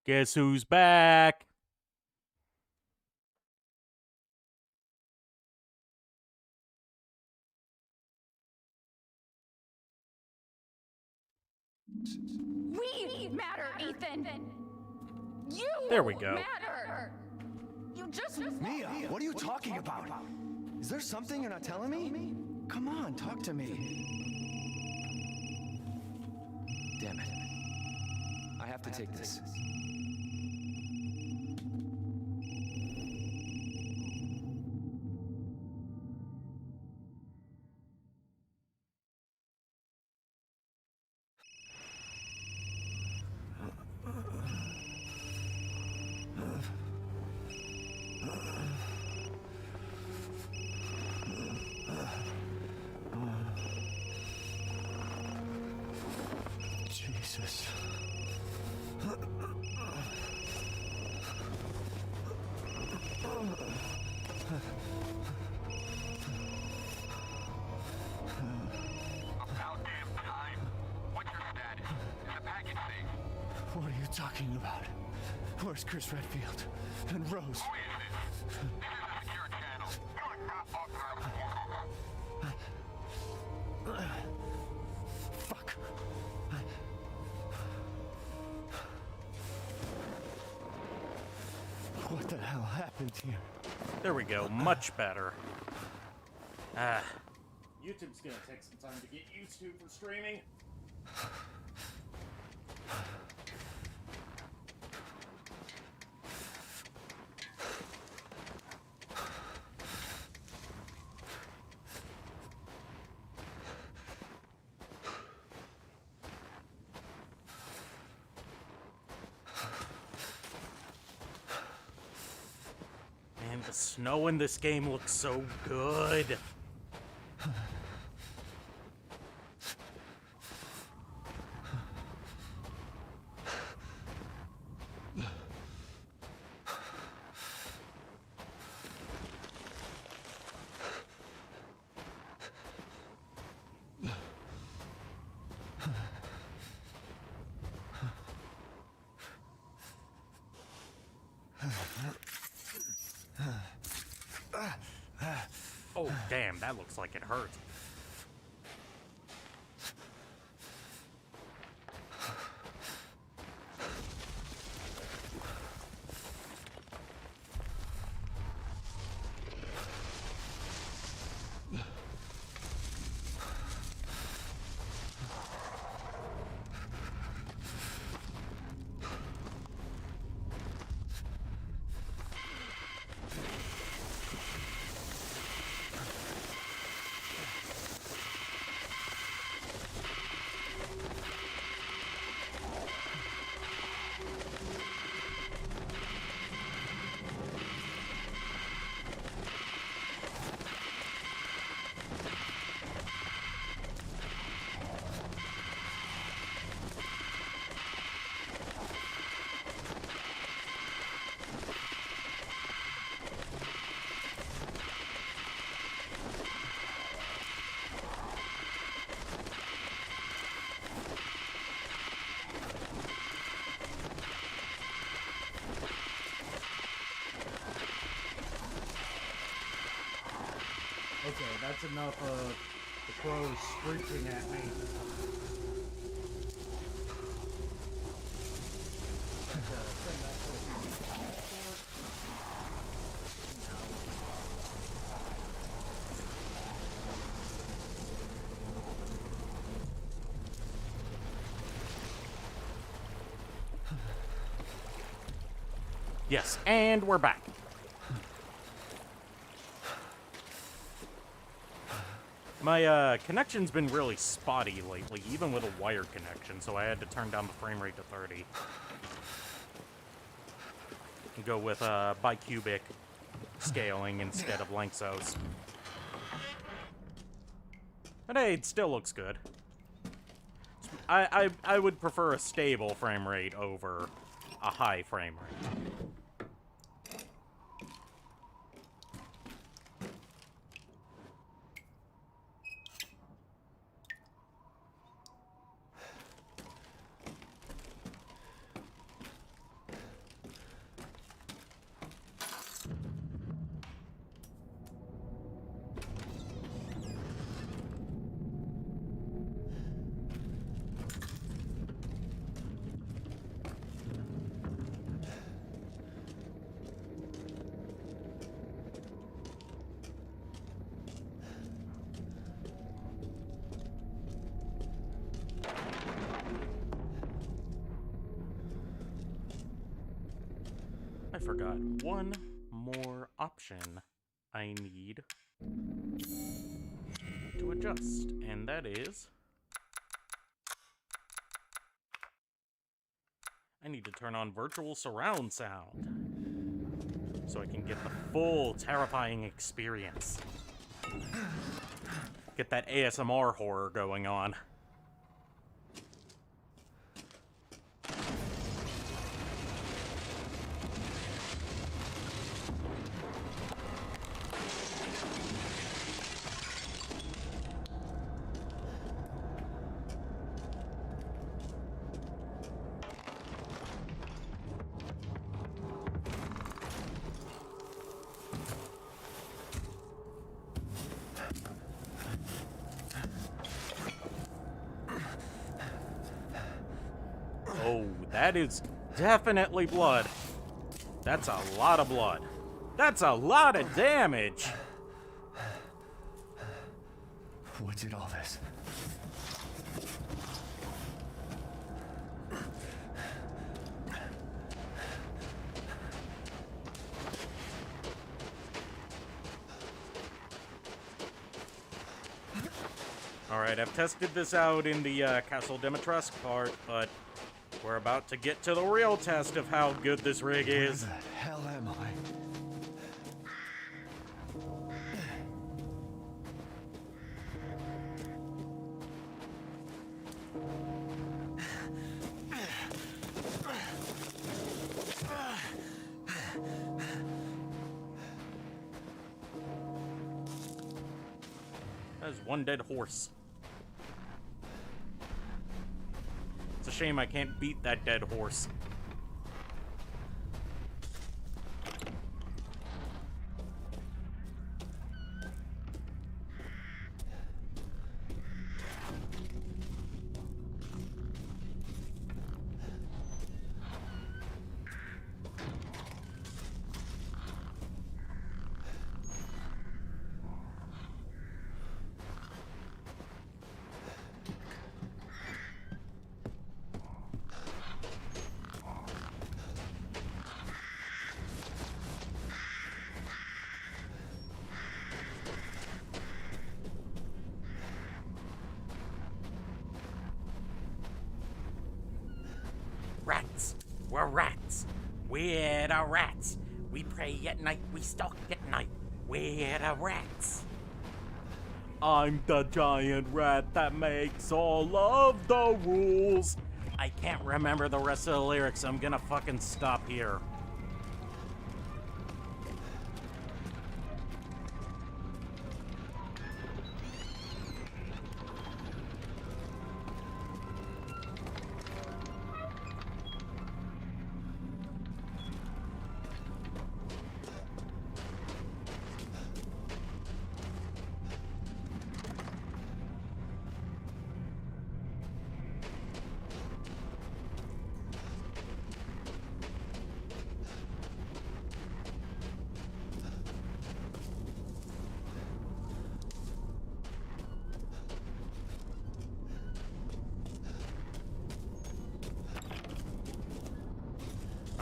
Guess who's back? We matter, Ethan. You There we go. matter. You just Mia, what are you talking about? Is there something you're not telling me? Come on, talk to me. Damn it. I have to take this. Jesus. About damn time. What's your status? Is the package safe? What are you talking about? Where's Chris Redfield? And Rose? Who is this? This is a secure channel. You are not authorized to use it. Fuck. What the hell happened here? There we go. Much better. YouTube's gonna take some time to get used to for streaming. Man, the snow in this game looks so good. Oh, damn, that looks like it hurt. Okay, that's enough of the crows screeching at me. Yes, and we're back. My connection's been really spotty lately, even with a wired connection, so I had to turn down the frame rate to 30. And go with bicubic scaling instead of Lanxos. But hey, it still looks good. I would prefer a stable frame rate over a high frame rate. forgot one more option I need to adjust, and that is I need to turn on virtual surround sound so I can get the full terrifying experience. Get that ASMR horror going on. Oh, that is definitely blood. That's a lot of blood. That's a lot of damage. What did all this? Alright, I've tested this out in the Castle Dimitrescu part, but we're about to get to the real test of how good this rig is. Where the hell am I? That is one dead horse. It's a shame I can't beat that dead horse. Rats. We're rats. We're the rats. We pray at night, we stalk at night. We're the rats. I'm the giant rat that makes all of the rules. I can't remember the rest of the lyrics, so I'm gonna fucking stop here.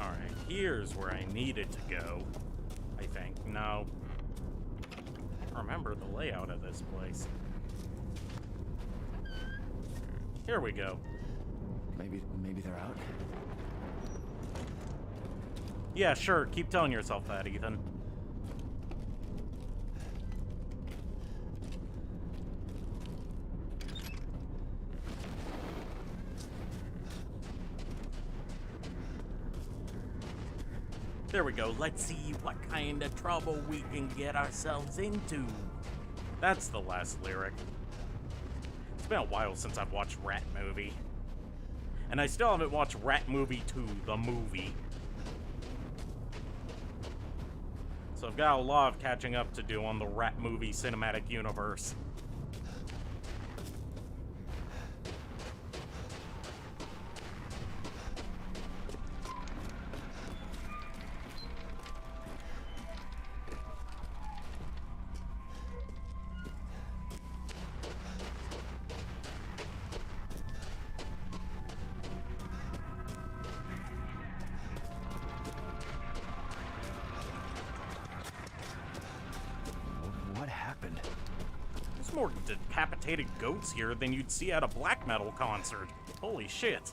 Alright, here's where I needed to go. I think. No. I remember the layout of this place. Here we go. Maybe they're out. Yeah, sure. Keep telling yourself that, Ethan. There we go. Let's see what kind of trouble we can get ourselves into. That's the last lyric. It's been a while since I've watched Rat Movie. And I still haven't watched Rat Movie 2, the movie. So I've got a lot of catching up to do on the Rat Movie cinematic universe. happened? There's more decapitated goats here than you'd see at a black metal concert. Holy shit.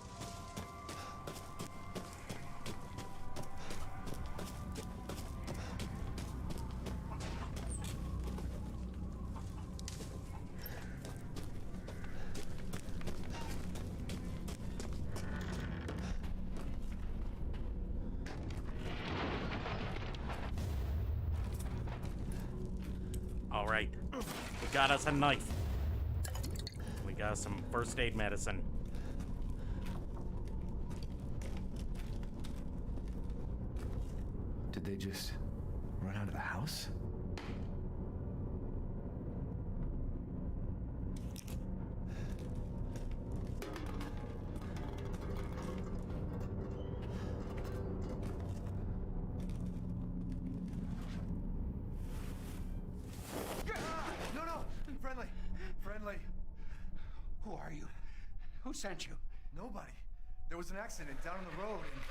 All right, we got us a knife. We got some first aid medicine. Did they just run out of the house? Friendly. Who are you? Who sent you? Nobody. There was an accident down on the road and...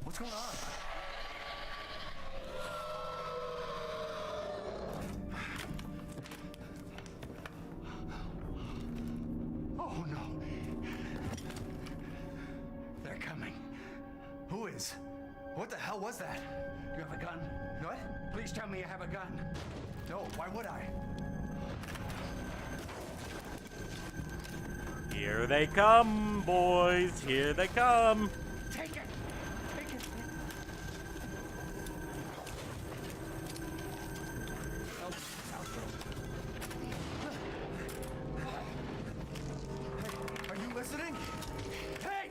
What's going on? Oh no. They're coming. Who is? What the hell was that? You have a gun? What? Please tell me you have a gun. No, why would I? Here they come, boys. Here they come. Take it! Take it! Hey, are you listening? Hey!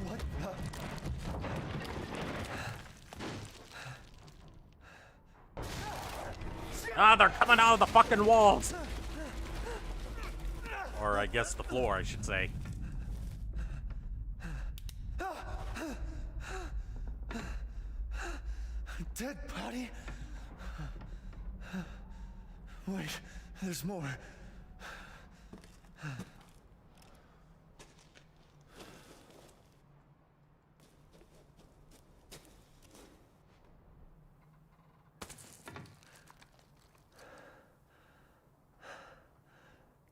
What the? Ah, they're coming out of the fucking walls. Or I guess the floor, I should say. Dead body? Wait, there's more.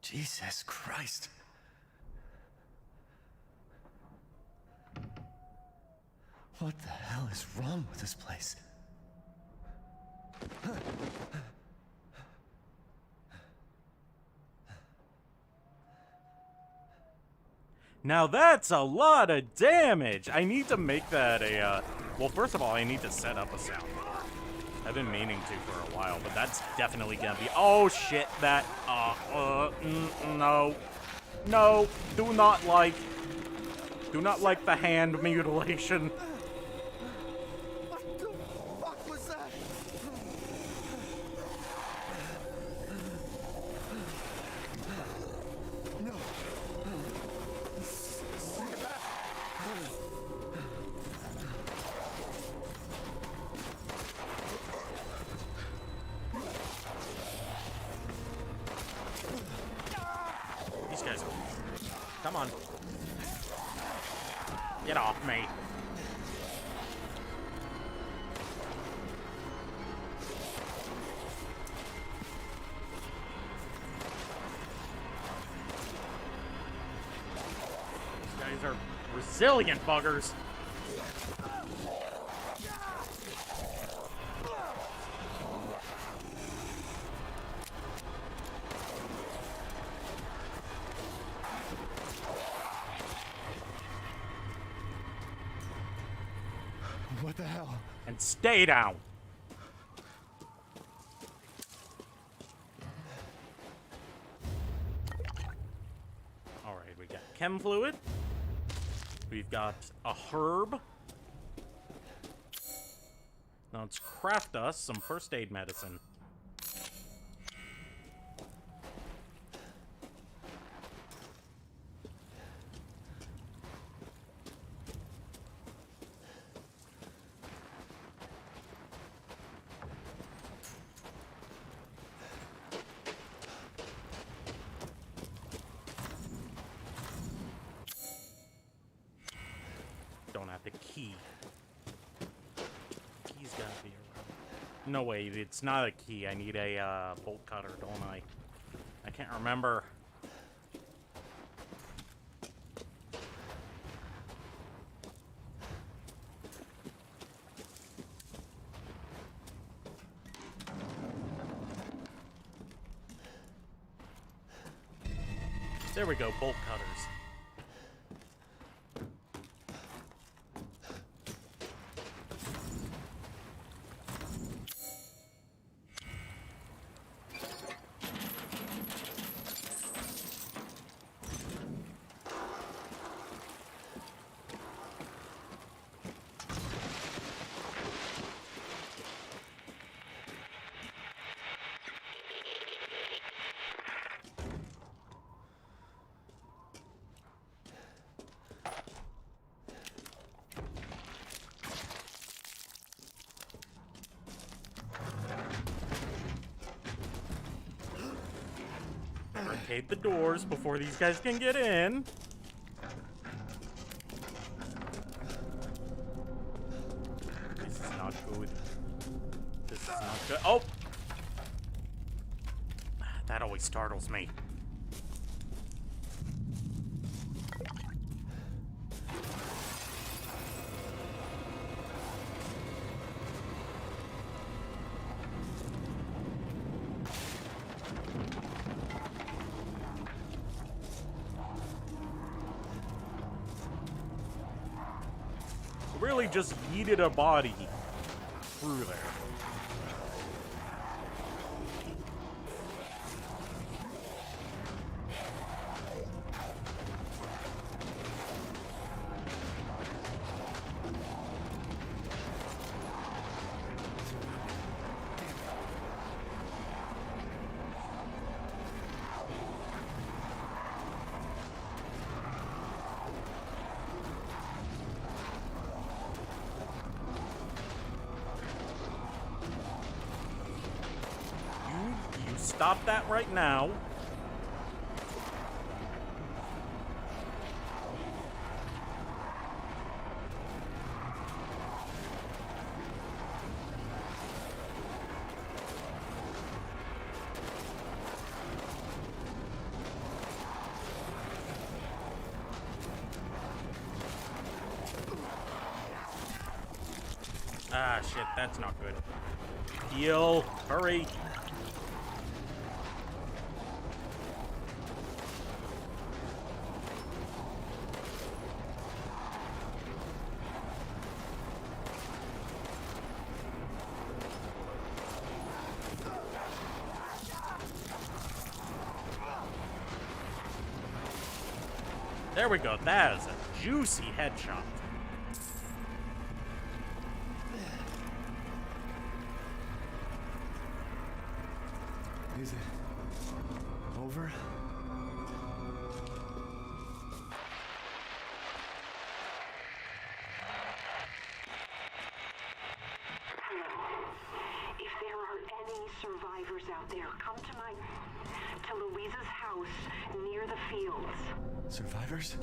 Jesus Christ. What the hell is wrong with this place? Now that's a lot of damage. I need to make that a, well, first of all, I need to set up a sound. I've been meaning to for a while, but that's definitely gonna be, oh shit, that, no. No, do not like the hand mutilation. What the fuck was that? No. Get back. These guys, come on. Get off me. These guys are resilient buggers. What the hell? And stay down. Alright, we got chem fluid. We've got a herb. Now let's craft us some first aid medicine. don't have the key. Key's gotta be around. No, wait, it's not a key. I need a bolt cutter, don't I? I can't remember. There we go, bolt cutters. Barricade the doors before these guys can get in. This is not good. This is not good. Oh! That always startles me. Really just yeeted a body through there. Stop that right now. Ah, shit, that's not good. Heal, hurry. There we go. That is a juicy headshot. Is it over? If there are any survivors out there, come to Louisa's house near the fields. Survivors?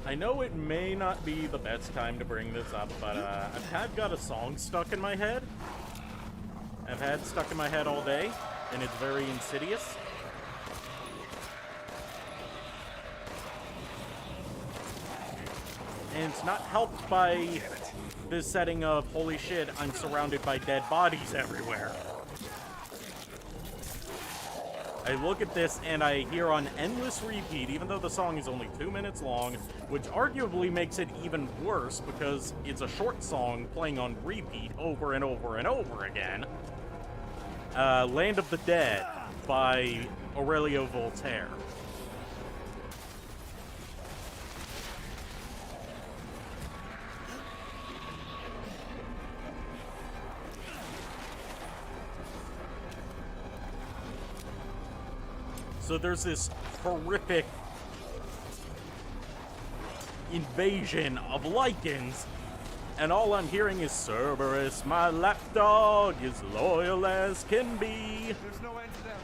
I know it may not be the best time to bring this up, but I've had got a song stuck in my head. I've had stuck in my head all day, and it's very insidious. And it's not helped by this setting of, holy shit, I'm surrounded by dead bodies everywhere. I look at this and I hear on endless repeat, even though the song is only 2 minutes long, which arguably makes it even worse because it's a short song playing on repeat over and over and over again. Land of the Dead by Aurelio Voltaire. So there's this horrific invasion of lichens, and all I'm hearing is Cerberus, my lapdog, is loyal as can be. There's no end to them.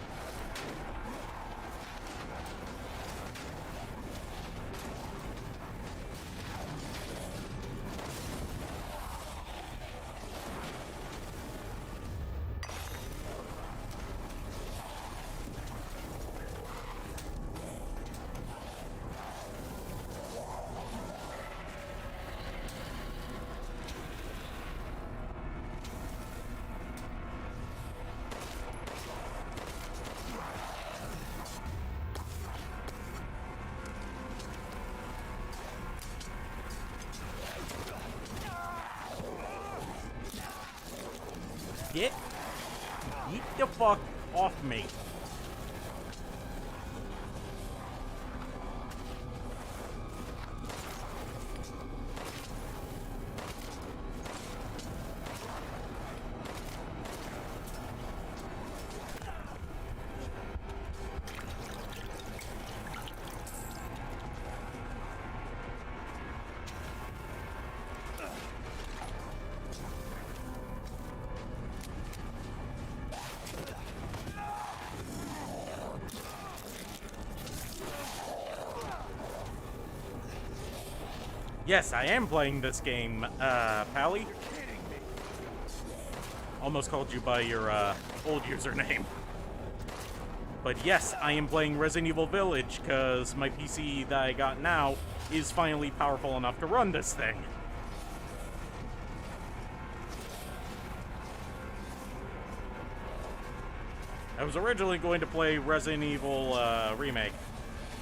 Get the fuck off me. Yes, I am playing this game, Pally. Almost called you by your, old username. But yes, I am playing Resident Evil Village, because my PC that I got now is finally powerful enough to run this thing. I was originally going to play Resident Evil, Remake,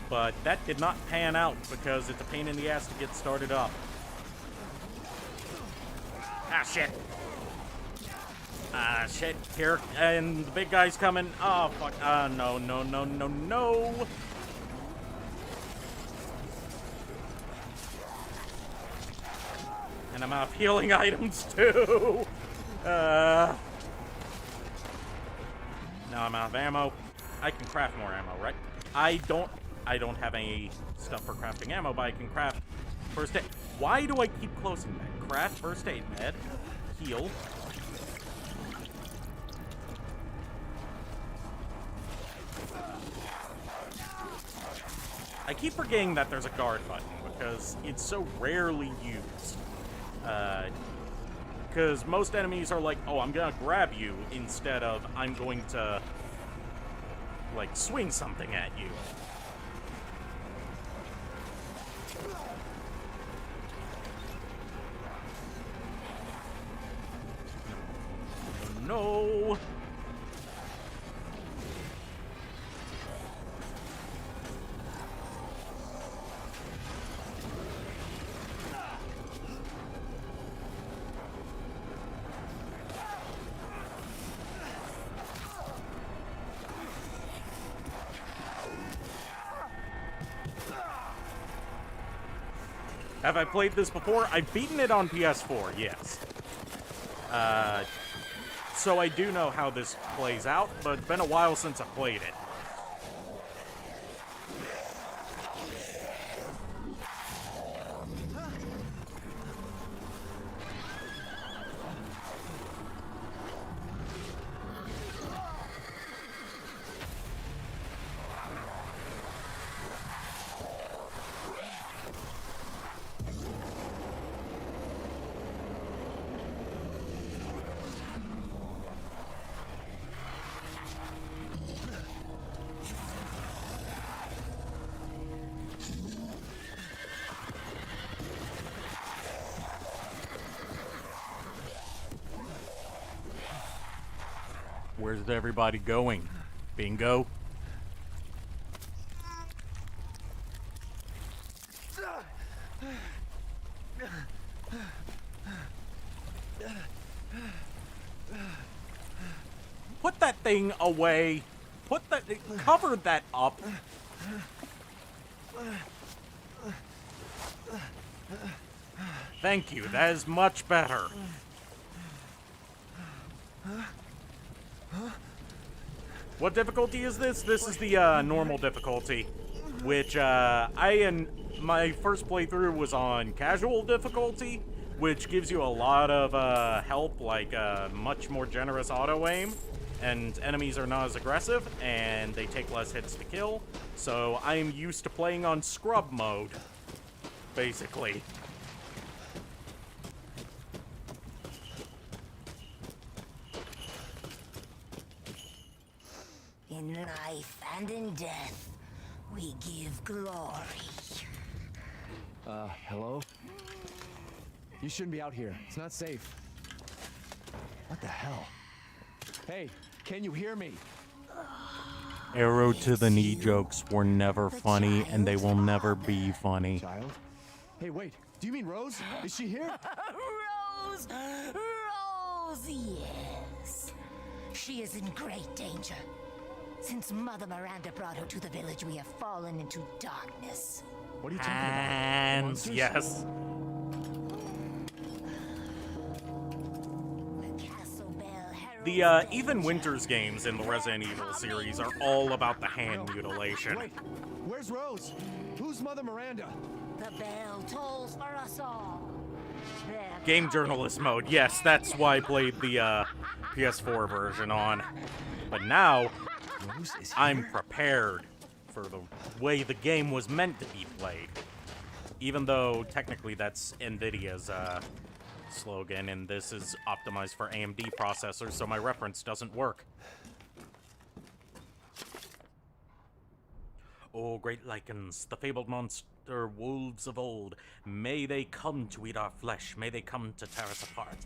but that did not pan out because it's a pain in the ass to get started up. Ah, shit. Ah, shit. Here, and the big guy's coming. Oh, fuck. No, no, no, no, no. And I'm out of healing items, too. Now I'm out of ammo. I can craft more ammo, right? I don't have any stuff for crafting ammo, but I can craft first aid. Why do I keep closing that? Craft first aid med. Heal. I keep forgetting that there's a guard button because it's so rarely used. Because most enemies are like, oh, I'm gonna grab you, instead of I'm going to, like, swing something at you. No. Have I played this before? I've beaten it on PS4, yes. So I do know how this plays out, but it's been a while since I played it. Where's everybody going? Bingo? Put that thing away. Cover that up. Thank you, that is much better. What difficulty is this? This is the normal difficulty, which my first playthrough was on casual difficulty, which gives you a lot of help, like much more generous auto aim, and enemies are not as aggressive, and they take less hits to kill. So I am used to playing on scrub mode, basically. In life and in death, we give glory. Hello? You shouldn't be out here. It's not safe. What the hell? Hey, can you hear me? Arrow to the knee jokes were never funny, and they will never be funny. Child? Hey, wait. Do you mean Rose? Is she here? Rose! Rose, yes. She is in great danger. Since Mother Miranda brought her to the village, we have fallen into darkness. What are you talking about? And Monsters? yes. The Ethan Winters games in the Resident Evil series are all about the hand mutilation. Wait, where's Rose? Who's Mother Miranda? The bell tolls for us all. Game journalist mode, yes, that's why I played the PS4 version on. But now, Rose is here? I'm prepared for the way the game was meant to be played. Even though technically that's NVIDIA's slogan, and this is optimized for AMD processors, so my reference doesn't work. Oh, great lichens, the fabled monster wolves of old, may they come to eat our flesh, may they come to tear us apart.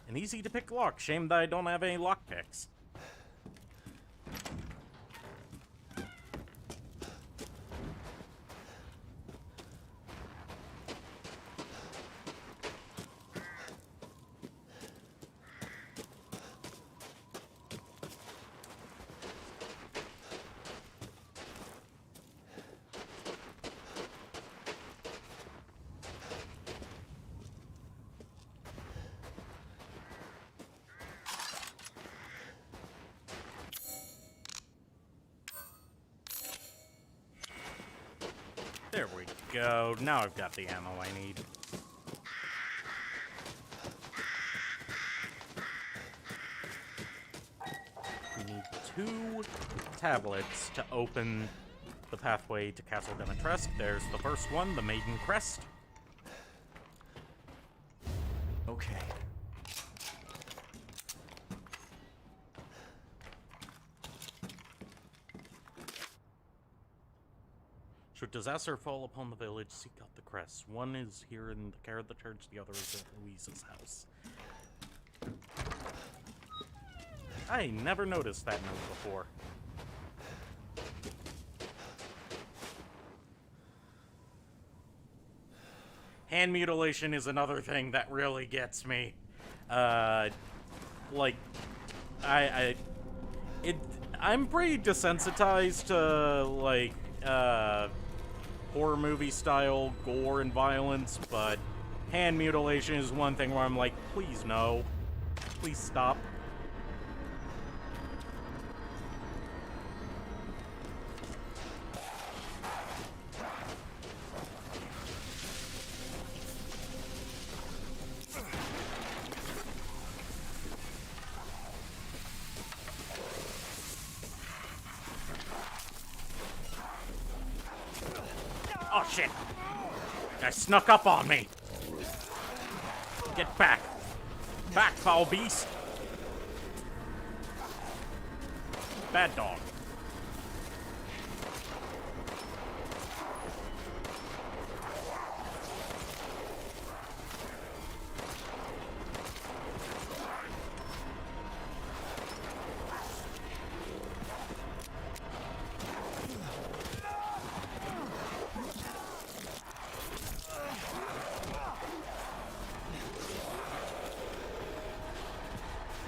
An easy to pick lock, shame that I don't have any lock picks. There we go. Now I've got the ammo I need. We need 2 tablets to open the pathway to Castle Dimitrescu. There's the first one, the Maiden Crest. Okay. Should disaster fall upon the village, seek out the crest. One is here in the care of the church, the other is at Louise's house. I never noticed that note before. Hand mutilation is another thing that really gets me. Like, I'm pretty desensitized to, like, horror movie style gore and violence, but hand mutilation is one thing where I'm like, please no. Please stop. Oh shit! Guy snuck up on me! Get back! Back, foul beast! Bad dog.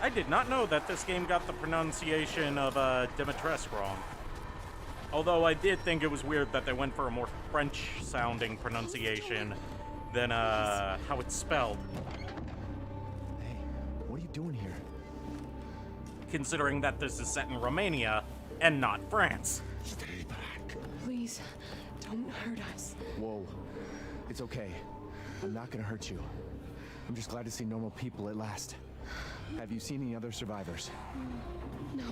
I did not know that this game got the pronunciation of Demetress wrong. Although I did think it was weird that they went for a more French-sounding pronunciation than how it's spelled. Hey, what are you doing here? Considering that this is set in Romania and not France. Stay back. Please, don't hurt us. Whoa. It's okay. I'm not gonna hurt you. I'm just glad to see normal people at last. Have you seen any other survivors? No.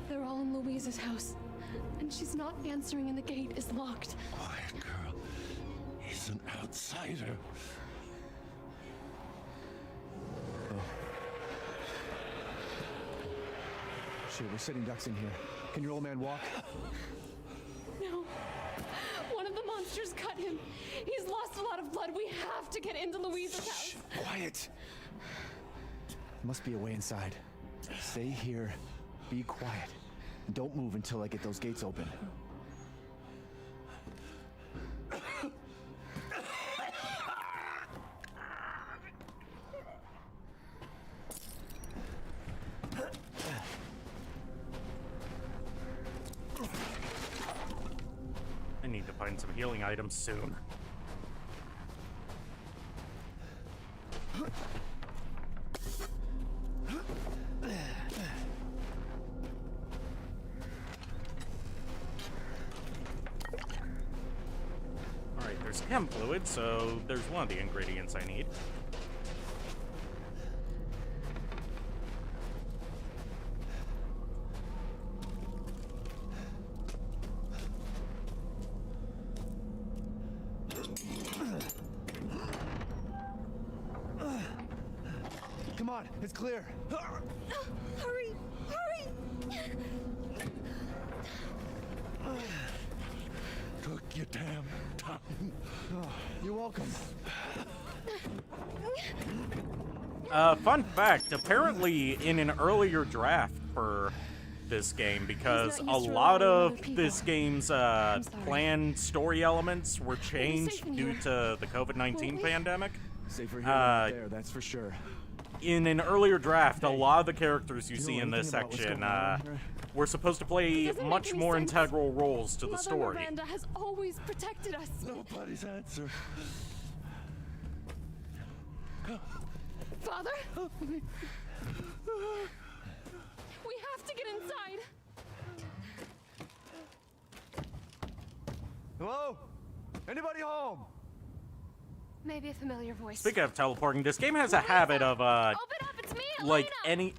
They're all in Louise's house. And she's not answering and the gate is locked. Quiet girl. He's an outsider. Shit, we're sitting ducks in here. Can your old man walk? No. One of the monsters cut him. He's lost a lot of blood. We have to get into Louise's house. Quiet. Must be a way inside. Stay here. Be quiet. Don't move until I get those gates open. I need to find some healing items soon. Alright, there's chem fluid, so there's one of the ingredients I need. Come on, it's clear. Hurry! Hurry! Took your damn time. You're welcome. Fun fact, apparently in an earlier draft for this game, because a lot of this game's planned story elements were changed due to the COVID-19 pandemic. Safer here than out there, that's for sure. In an earlier draft, a lot of the characters you Do you see know in this anything about what's section going on here? were supposed to play Doesn't much make any more sense. integral roles to the Mother story. Miranda has always protected us. Nobody's answer. Father? We have to get inside. Hello? Anybody home? Maybe a familiar voice. Speaking of teleporting, this game has a habit of, Open up, it's me, like Elena.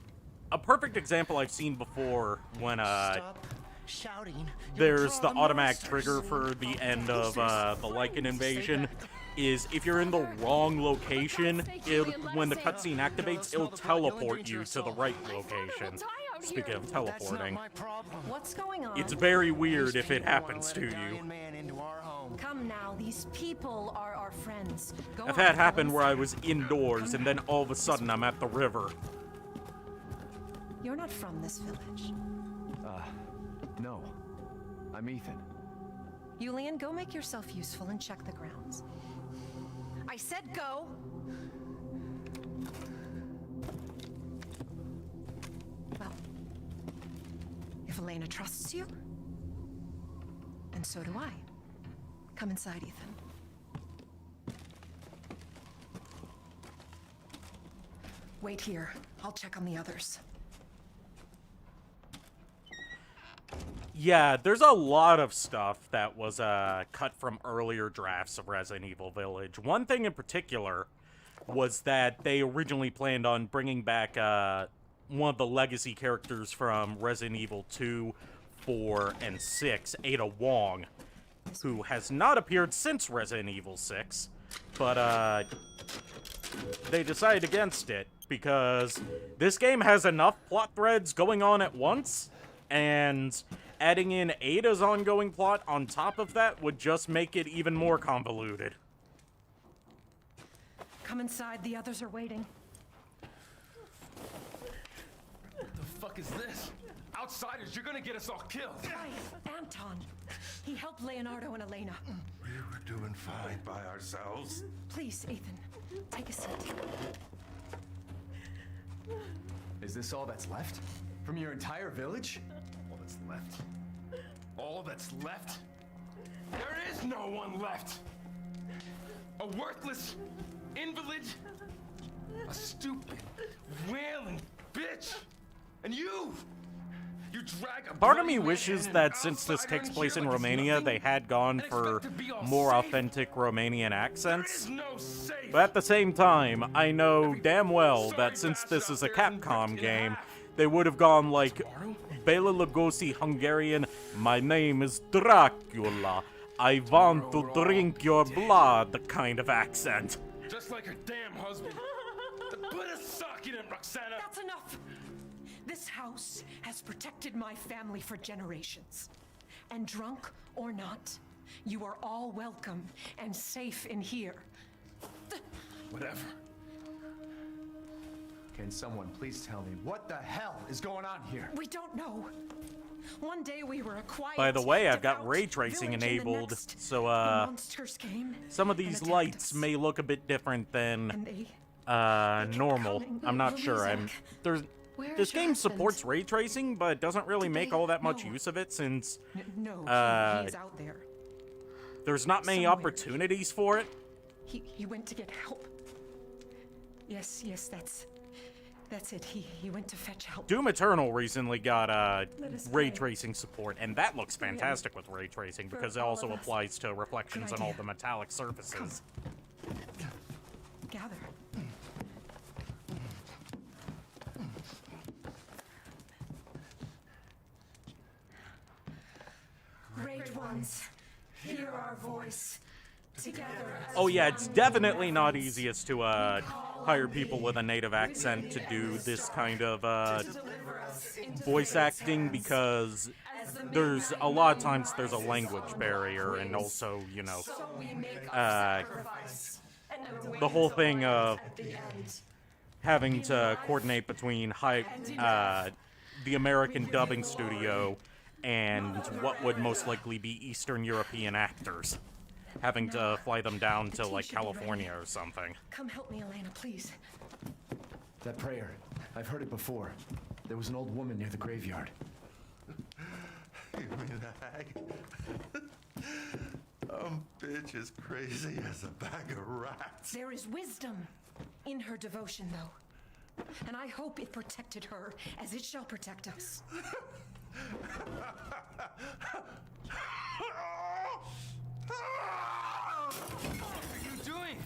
a perfect example I've seen before when, Stop shouting. there's the automatic trigger for the end of the Lycan invasion is if you're in the wrong location, when the cutscene activates, it'll teleport you to the right location. Speaking of teleporting, What's going on? it's very weird if it happens to you. Come now, these people are our friends. Go I've on, had happen fellas. where I was indoors and then all of a sudden I'm at the river. You're not from this village. No. I'm Ethan. Yulian, go make yourself useful and check the grounds. I said go! Well, if Elena trusts you, and so do I. Come inside, Ethan. Wait here. I'll check on the others. Yeah, there's a lot of stuff that was cut from earlier drafts of Resident Evil Village. One thing in particular was that they originally planned on bringing back one of the legacy characters from Resident Evil 2, 4, and 6, Ada Wong, who has not appeared since Resident Evil 6, but they decided against it because this game has enough plot threads going on at once, and adding in Ada's ongoing plot on top of that would just make it even more convoluted. Come inside, the others are waiting. What the fuck is this? Outsiders, you're gonna get us all killed. Quiet, Anton. He helped Leonardo and Elena. We were doing fine by ourselves. Please, Ethan, take a seat. Is this all that's left? From your entire village? All that's left. All that's left? There is no one left! A worthless invalid, a stupid, wailing bitch, and you drag a Part of bloody me man wishes and that an since this outsider takes in place here in like it's Romania, nothing, they had gone and for expect to be all more safe? authentic Romanian There accents. is no safe. But at the same time, I know Every damn well sorry that since bastard this out is a there isn't Capcom ripped in game, half. they would have gone like Tomorrow? Bela Lugosi Hungarian, my name is Dracula. I want to drink your blood kind of accent. Just like her damn husband. Put a sock in him, Roxana! That's enough! This house has protected my family for generations. And drunk or not, you are all welcome and safe in here. Whatever. Can someone please tell me what the hell is going on here? We don't know. One day we were a quiet, By the way, I've got devout ray tracing village, and the enabled, next, so the monsters came some of and these attacked lights us. may look a bit different And than they kept normal. coming. I'm not sure. There's Where this is your game husband? supports ray tracing, but doesn't really Did make they- all that much no. use of it since No, he's out there. there's not many Somewhere. opportunities for it. He went to get help. Yes, that's it. He went to fetch help. Doom Eternal recently got us ray pray. tracing support, and that looks fantastic with ray tracing because it all also of us. applies to reflections Good on all idea. the metallic surfaces. Gather. Great ones, hear our voice. Together. Oh yeah, it's definitely not easiest to hire people with a native accent to do this kind of voice acting because there's a lot of times there's a language barrier and also, you know, the whole thing of having to coordinate between the American dubbing studio and what would most likely be Eastern European actors. Having to fly them down to, like, California or something. Come help me, Elena, please. That prayer. I've heard it before. There was an old woman near the graveyard. You mean the hag? Bitch is crazy as a bag of rats. There is wisdom in her devotion, though. And I hope it protected her as it shall protect us. What are you doing?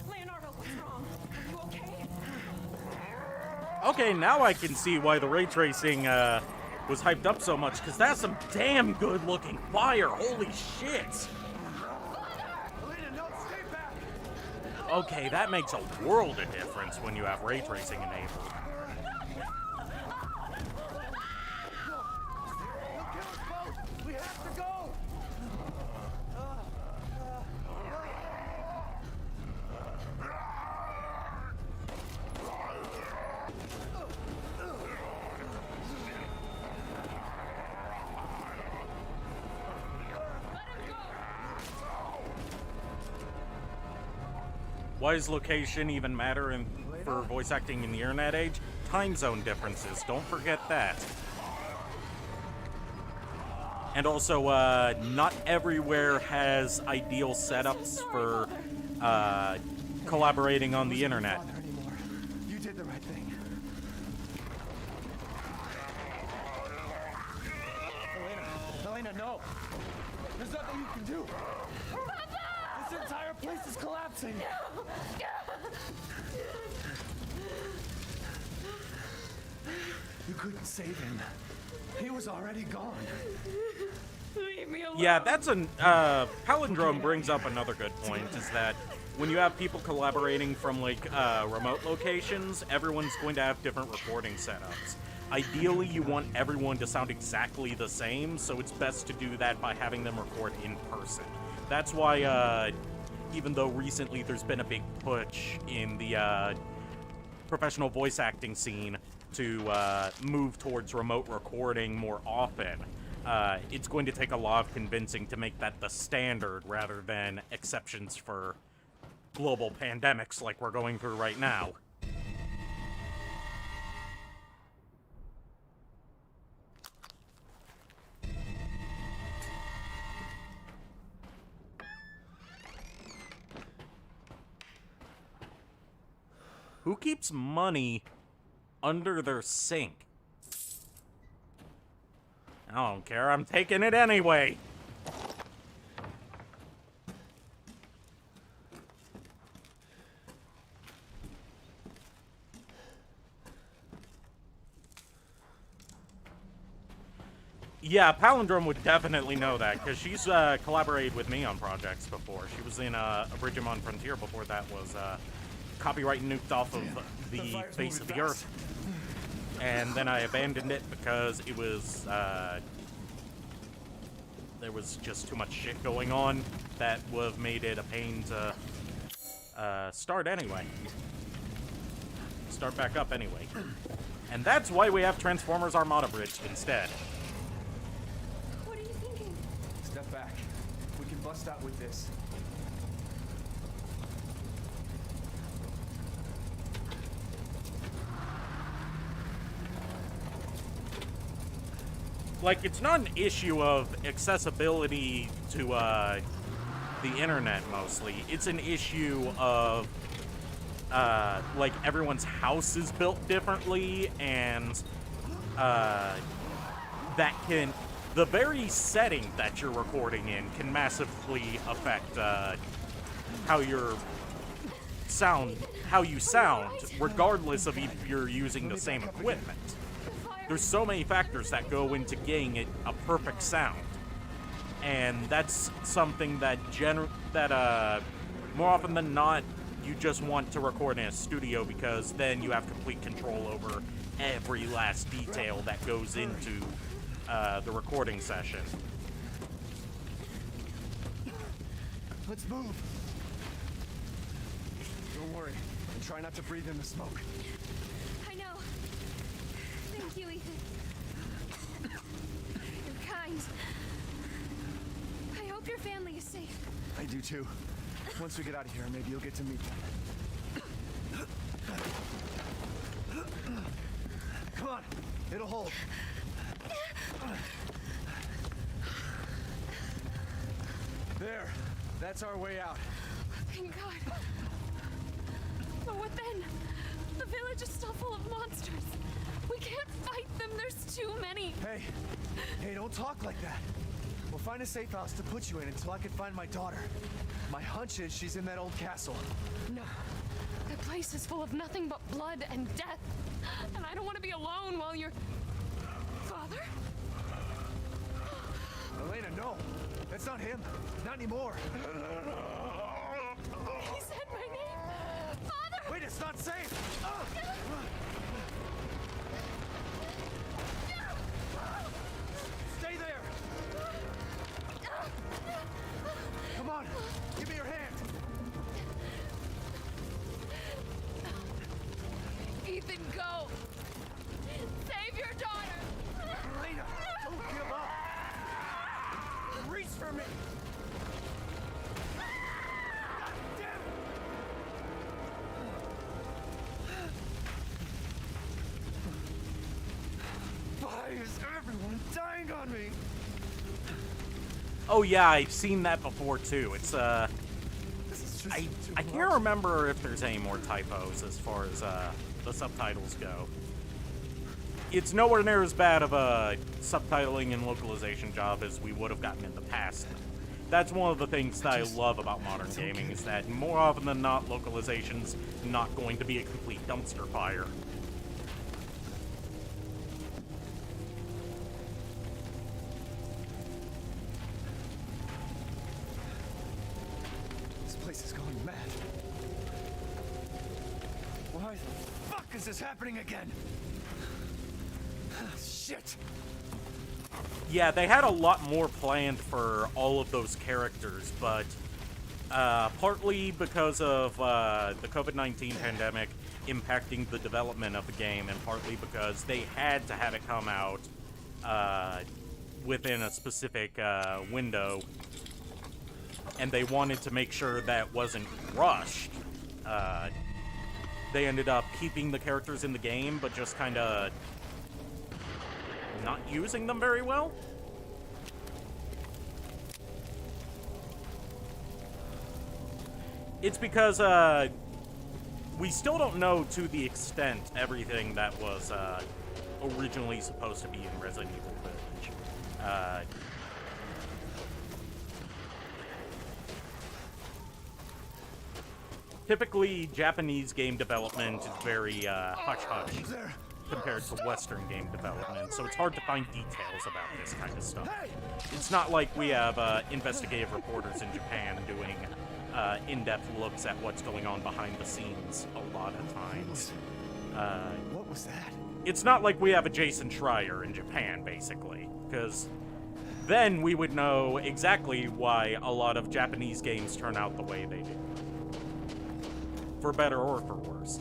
Leonardo, what's wrong? Are you okay? Okay, now I can see why the ray tracing was hyped up so much, because that's some damn good looking fire. Holy shit. Okay, that makes a world of difference when you have ray tracing enabled. We have to go! Why does location even matter for voice acting in the internet age? Time zone differences, don't forget that. And also, not everywhere has ideal setups for collaborating on the internet. Bother anymore. You did the right thing. Elena, no! There's nothing you can do! This entire place is collapsing! You couldn't save him. He was already gone. Leave me alone. Yeah, that's an palindrome brings up another good point, is that when you have people collaborating from like remote locations, everyone's going to have different recording setups. Ideally, you want everyone to sound exactly the same, so it's best to do that by having them record in person. That's why, even though recently there's been a big push in the professional voice acting scene to move towards remote recording more often, it's going to take a lot of convincing to make that the standard rather than exceptions for global pandemics like we're going through right now. Who keeps money under their sink? I don't care, I'm taking it anyway. Yeah, Palindrome would definitely know that, because she's collaborated with me on projects before. She was in Abridgment Frontier before that was copyright nuked off of the face of the earth. And then I abandoned it because it was, there was just too much shit going on that would have made it a pain to start anyway. Start back up anyway. And that's why we have Transformers Armada Bridge instead. What are you thinking? Step back. We can bust out with this. Like, it's not an issue of accessibility to the internet mostly. It's an issue of like everyone's house is built differently, and that can, the very setting that you're recording in can massively affect how you sound, regardless of if you're using the same equipment. There's so many factors that go into getting it a perfect sound, and that's something that more often than not you just want to record in a studio, because then you have complete control over every last detail that goes into the recording session. Let's move. Don't worry, and try not to breathe in the smoke. I know. Thank you, Ethan. You're kind. I hope your family is safe. I do too. Once we get out of here, maybe you'll get to meet them. Come on, it'll hold. There, that's our way out. Thank God. But what then? The village is still full of monsters. We can't fight them, there's too many. Hey, don't talk like that. We'll find a safe house to put you in until I can find my daughter. My hunch is she's in that old castle. No. That place is full of nothing but blood and death. And I don't want to be alone while you're... Father? Elena, no. That's not him. Not anymore. He said my name. Father! Wait, it's not safe. Stay there. Come on, give me your hand. Ethan, go! Save your daughter! Elena, don't give up. Reach for me. God damn it. Why is everyone dying on me? Oh yeah, I've seen that before too. It's I can't remember if there's any more typos as far as the subtitles go. It's nowhere near as bad of a subtitling and localization job as we would have gotten in the past. That's one of the things that I love about modern gaming, is that more often than not, localization's not going to be a complete dumpster fire. This place is going mad. Why the fuck is this happening again? Shit. Yeah, they had a lot more planned for all of those characters, but partly because of the COVID-19 pandemic impacting the development of the game, and partly because they had to have it come out within a specific window, and they wanted to make sure that wasn't rushed. They ended up keeping the characters in the game, but just kind of not using them very well. It's because we still don't know to the extent everything that was originally supposed to be in Resident Evil Village. Typically, Japanese game development is very hush-hush compared to Western game development, so it's hard to find details about this kind of stuff. It's not like we have investigative reporters in Japan doing in-depth looks at what's going on behind the scenes a lot of times. What was that? It's not like we have a Jason Schreier in Japan, basically, because then we would know exactly why a lot of Japanese games turn out the way they do. For better or for worse.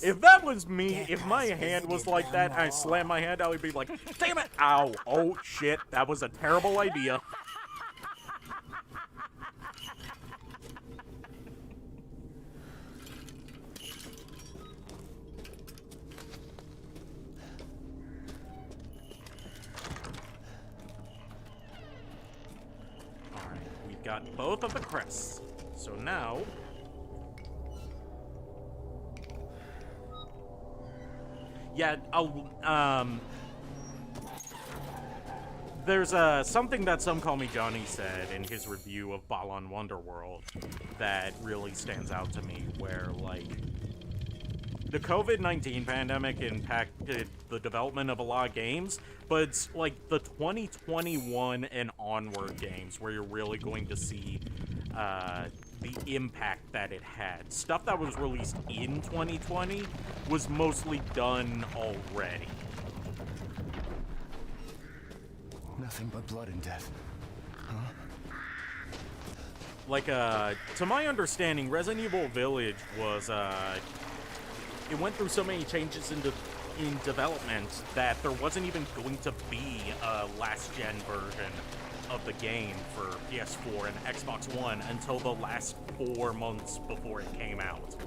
If that was me, if my hand was like that and I slammed my hand, I would be like, damn it! Ow! Oh shit, that was a terrible idea. Alright, we've got both of the crests. So now... Yeah, there's something that Some Call Me Johnny said in his review of Balan Wonderworld that really stands out to me, where, like, the COVID-19 pandemic impacted the development of a lot of games, but it's, like, the 2021 and onward games where you're really going to see, the impact that it had. Stuff that was released in 2020 was mostly done already. Nothing but blood and death. Huh? Like, to my understanding, Resident Evil Village was, it went through so many changes in development that there wasn't even going to be a last-gen version of the game for PS4 and Xbox One until the last 4 months before it came out.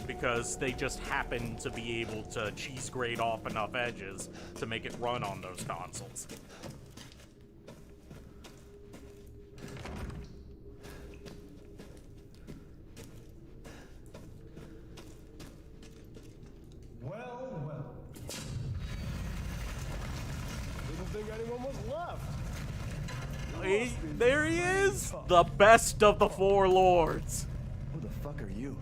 Because they just happened to be able to cheese grate off enough edges to make it run on those consoles. Well. Didn't think anyone was left. There he is! The best of the four lords! Who the fuck are you?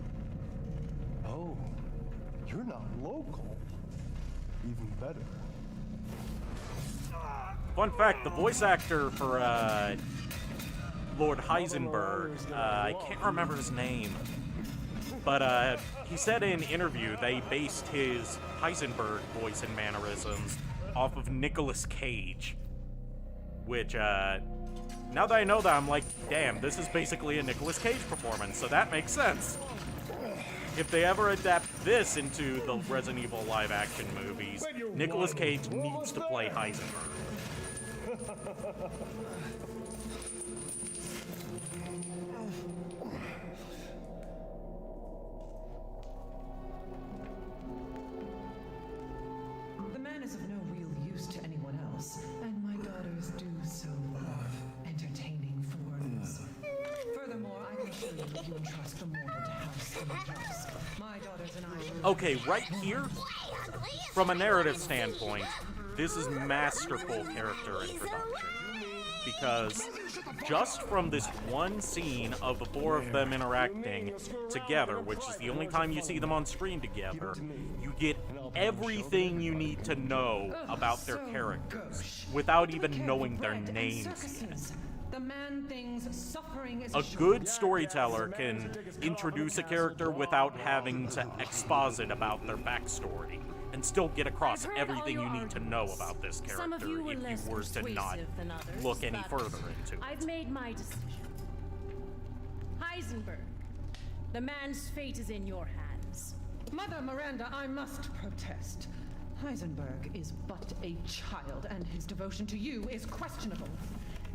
Oh, you're not local. Even better. Fun fact, the voice actor for, Lord Heisenberg, I can't remember his name, but, he said in an interview they based his Heisenberg voice and mannerisms off of Nicolas Cage. Which, now that I know that, I'm like, damn, this is basically a Nicolas Cage performance, so that makes sense. If they ever adapt this into the Resident Evil live-action movies, Nicolas Cage needs to play Heisenberg. The man is of no real use to anyone else, and my daughters do so love entertaining foreigners. Furthermore, I can assure you that you entrust the mortal to house in the house. My daughters and I... Okay, right here, from a narrative standpoint, this is masterful character introduction. Because just from this one scene of the four of them interacting together, which is the only time you see them on screen together, you get everything you need to know about their characters without even knowing their names yet. The man thinks suffering is A good storyteller can introduce a character without having to exposit about their backstory, and still get across everything you need to know about this character if you were to not look any further into it. I've made my decision. Heisenberg, the man's fate is in your hands. Mother Miranda, I must protest. Heisenberg is but a child, and his devotion to you is questionable.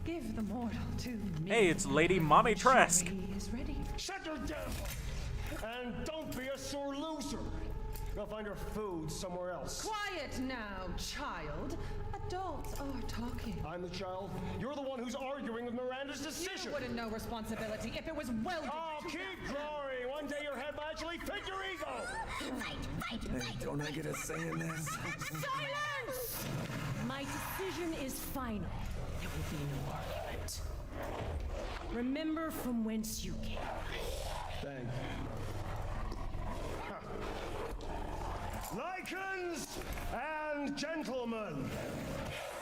Give the mortal to me. Hey, it's Lady Mommy Trask. He is ready. Shut your damn mouth! And don't be a sore loser! Go find your food somewhere else. Quiet now, child. Adults are talking. I'm the child. You're the one who's arguing with Miranda's decision. You wouldn't know responsibility if it was welded. Oh, keep glory! One day your head will actually fit your ego! Hey, don't I get a say in this? Silence! My decision is final. There will be no argument. Remember from whence you came. Thank you. Lycans and gentlemen,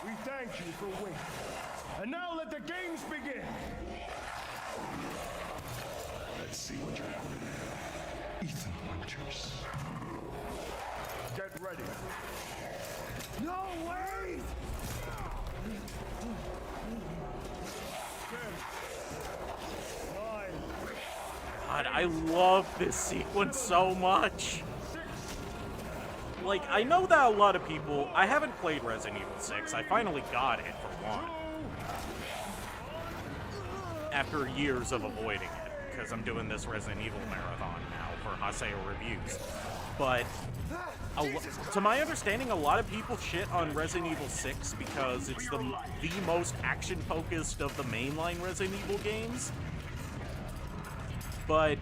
we thank you for waiting. And now let the games begin. Let's see what you're doing. Ethan Winters. Get ready. No, wait! 10, 9, God, I love this sequence so much. Like, I know that a lot of people... I haven't played Resident Evil 6. I finally got it, for one. After years of avoiding it, because I'm doing this Resident Evil marathon now for Haseo Reviews. But, to my understanding, a lot of people shit on Resident Evil 6 because it's the most action-focused of the mainline Resident Evil games. But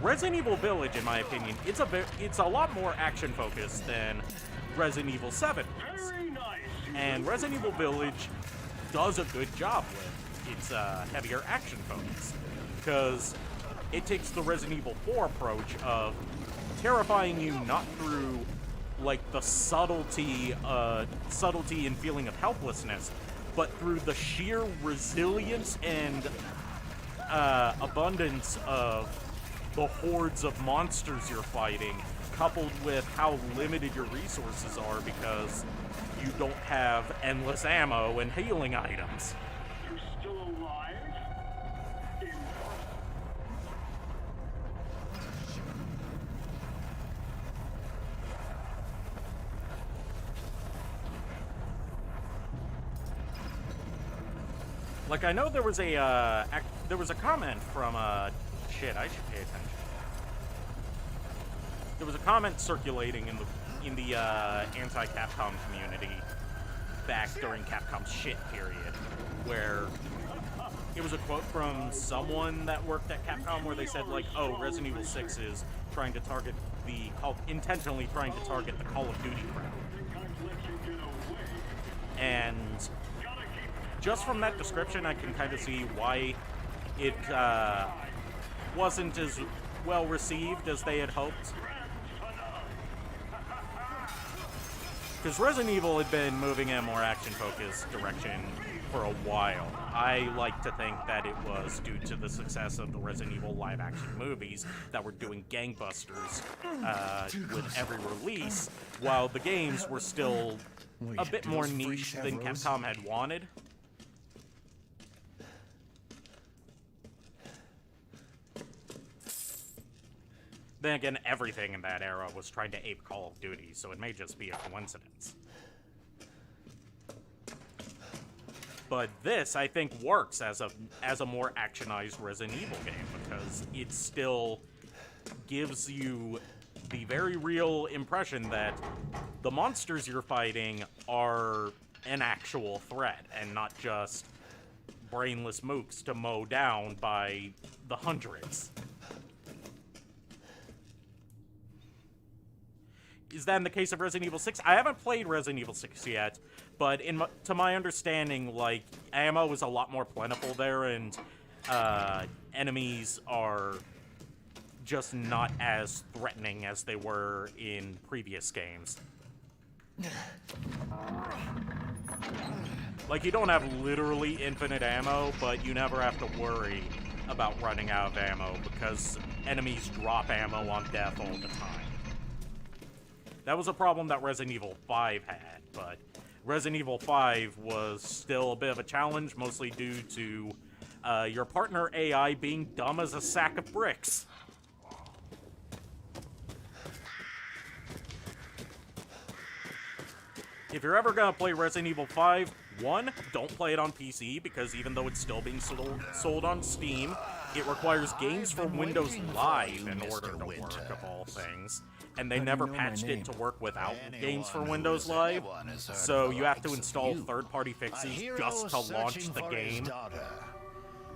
Resident Evil Village, in my opinion, it's a lot more action-focused than Resident Evil 7 is. And Resident Evil Village does a good job with its heavier action focus, because it takes the Resident Evil 4 approach of terrifying you not through like the subtlety and feeling of helplessness, but through the sheer resilience and abundance of the hordes of monsters you're fighting, coupled with how limited your resources are because you don't have endless ammo and healing items. You're still alive? Like, I know there was a comment from shit, I should pay attention. There was a comment circulating in the anti-Capcom community back during Capcom's shit period, where it was a quote from someone that worked at Capcom where they said, like, oh, Resident Evil 6 is trying to target intentionally trying to target the Call of Duty crowd. And just from that description, I can kind of see why it wasn't as well received as they had hoped. Because Resident Evil had been moving in a more action-focused direction for a while. I like to think that it was due to the success of the Resident Evil live-action movies that were doing gangbusters with every release, while the games were still a bit more niche than Capcom had wanted. Then again, everything in that era was trying to ape Call of Duty, so it may just be a coincidence. But this, I think, works as a more actionized Resident Evil game, because it still gives you the very real impression that the monsters you're fighting are an actual threat, and not just brainless mooks to mow down by the hundreds. Is that in the case of Resident Evil 6? I haven't played Resident Evil 6 yet, but to my understanding, like, ammo is a lot more plentiful there, and enemies are just not as threatening as they were in previous games. Like, you don't have literally infinite ammo, but you never have to worry about running out of ammo, because enemies drop ammo on death all the time. That was a problem that Resident Evil 5 had, but Resident Evil 5 was still a bit of a challenge, mostly due to your partner AI being dumb as a sack of bricks. If you're ever gonna play Resident Evil 5, One, don't play it on PC, because even though it's still being sold on Steam, it requires Games for Windows Live in order to work, of all things. And they never patched it to work without Games for Windows Live, so you have to install third-party fixes just to launch the game.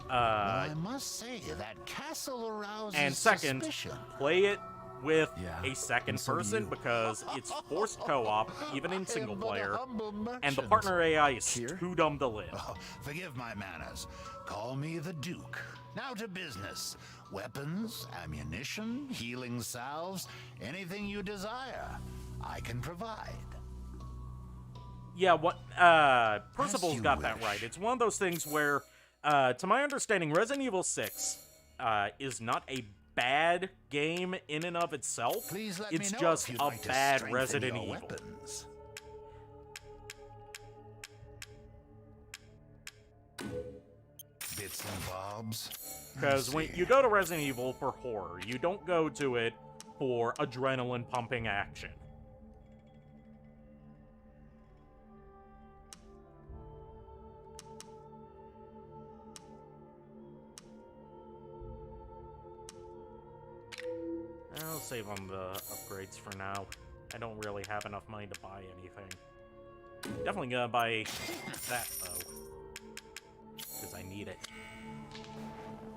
I must say that castle arouses And second, suspicion. play it with a second person, because it's forced co-op, even in single player, and the partner AI is too dumb to live. Oh, forgive my manners. Call me the Duke. Now to business. Weapons, ammunition, healing salves, anything you desire, I can provide. Yeah, what Percival's got that right. It's one of those things where, to my understanding, Resident Evil 6 is not a bad game in and of itself. It's just a bad Resident Evil. Weapons. Bits and bobs. Because when you go to Resident Evil for horror, you don't go to it for adrenaline-pumping action. I'll save on the upgrades for now. I don't really have enough money to buy anything. Definitely gonna buy that, though. Because I need it.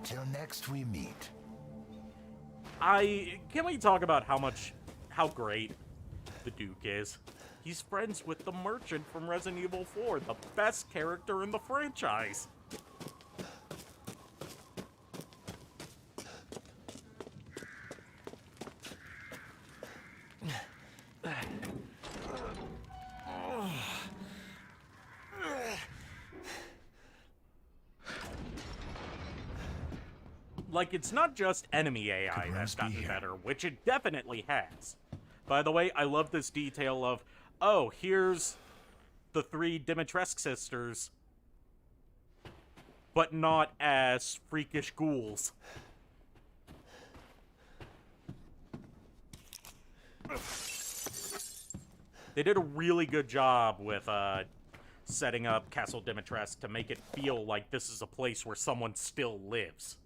Till next we meet. Can we talk about how great the Duke is? He's friends with the merchant from Resident Evil 4, the best character in the franchise. Like, it's not just enemy AI that's gotten better, which it definitely has. By the way, I love this detail of, oh, here's the 3 Dimitrescu sisters, but not as freakish ghouls. They did a really good job with setting up Castle Dimitrescu to make it feel like this is a place where someone still lives.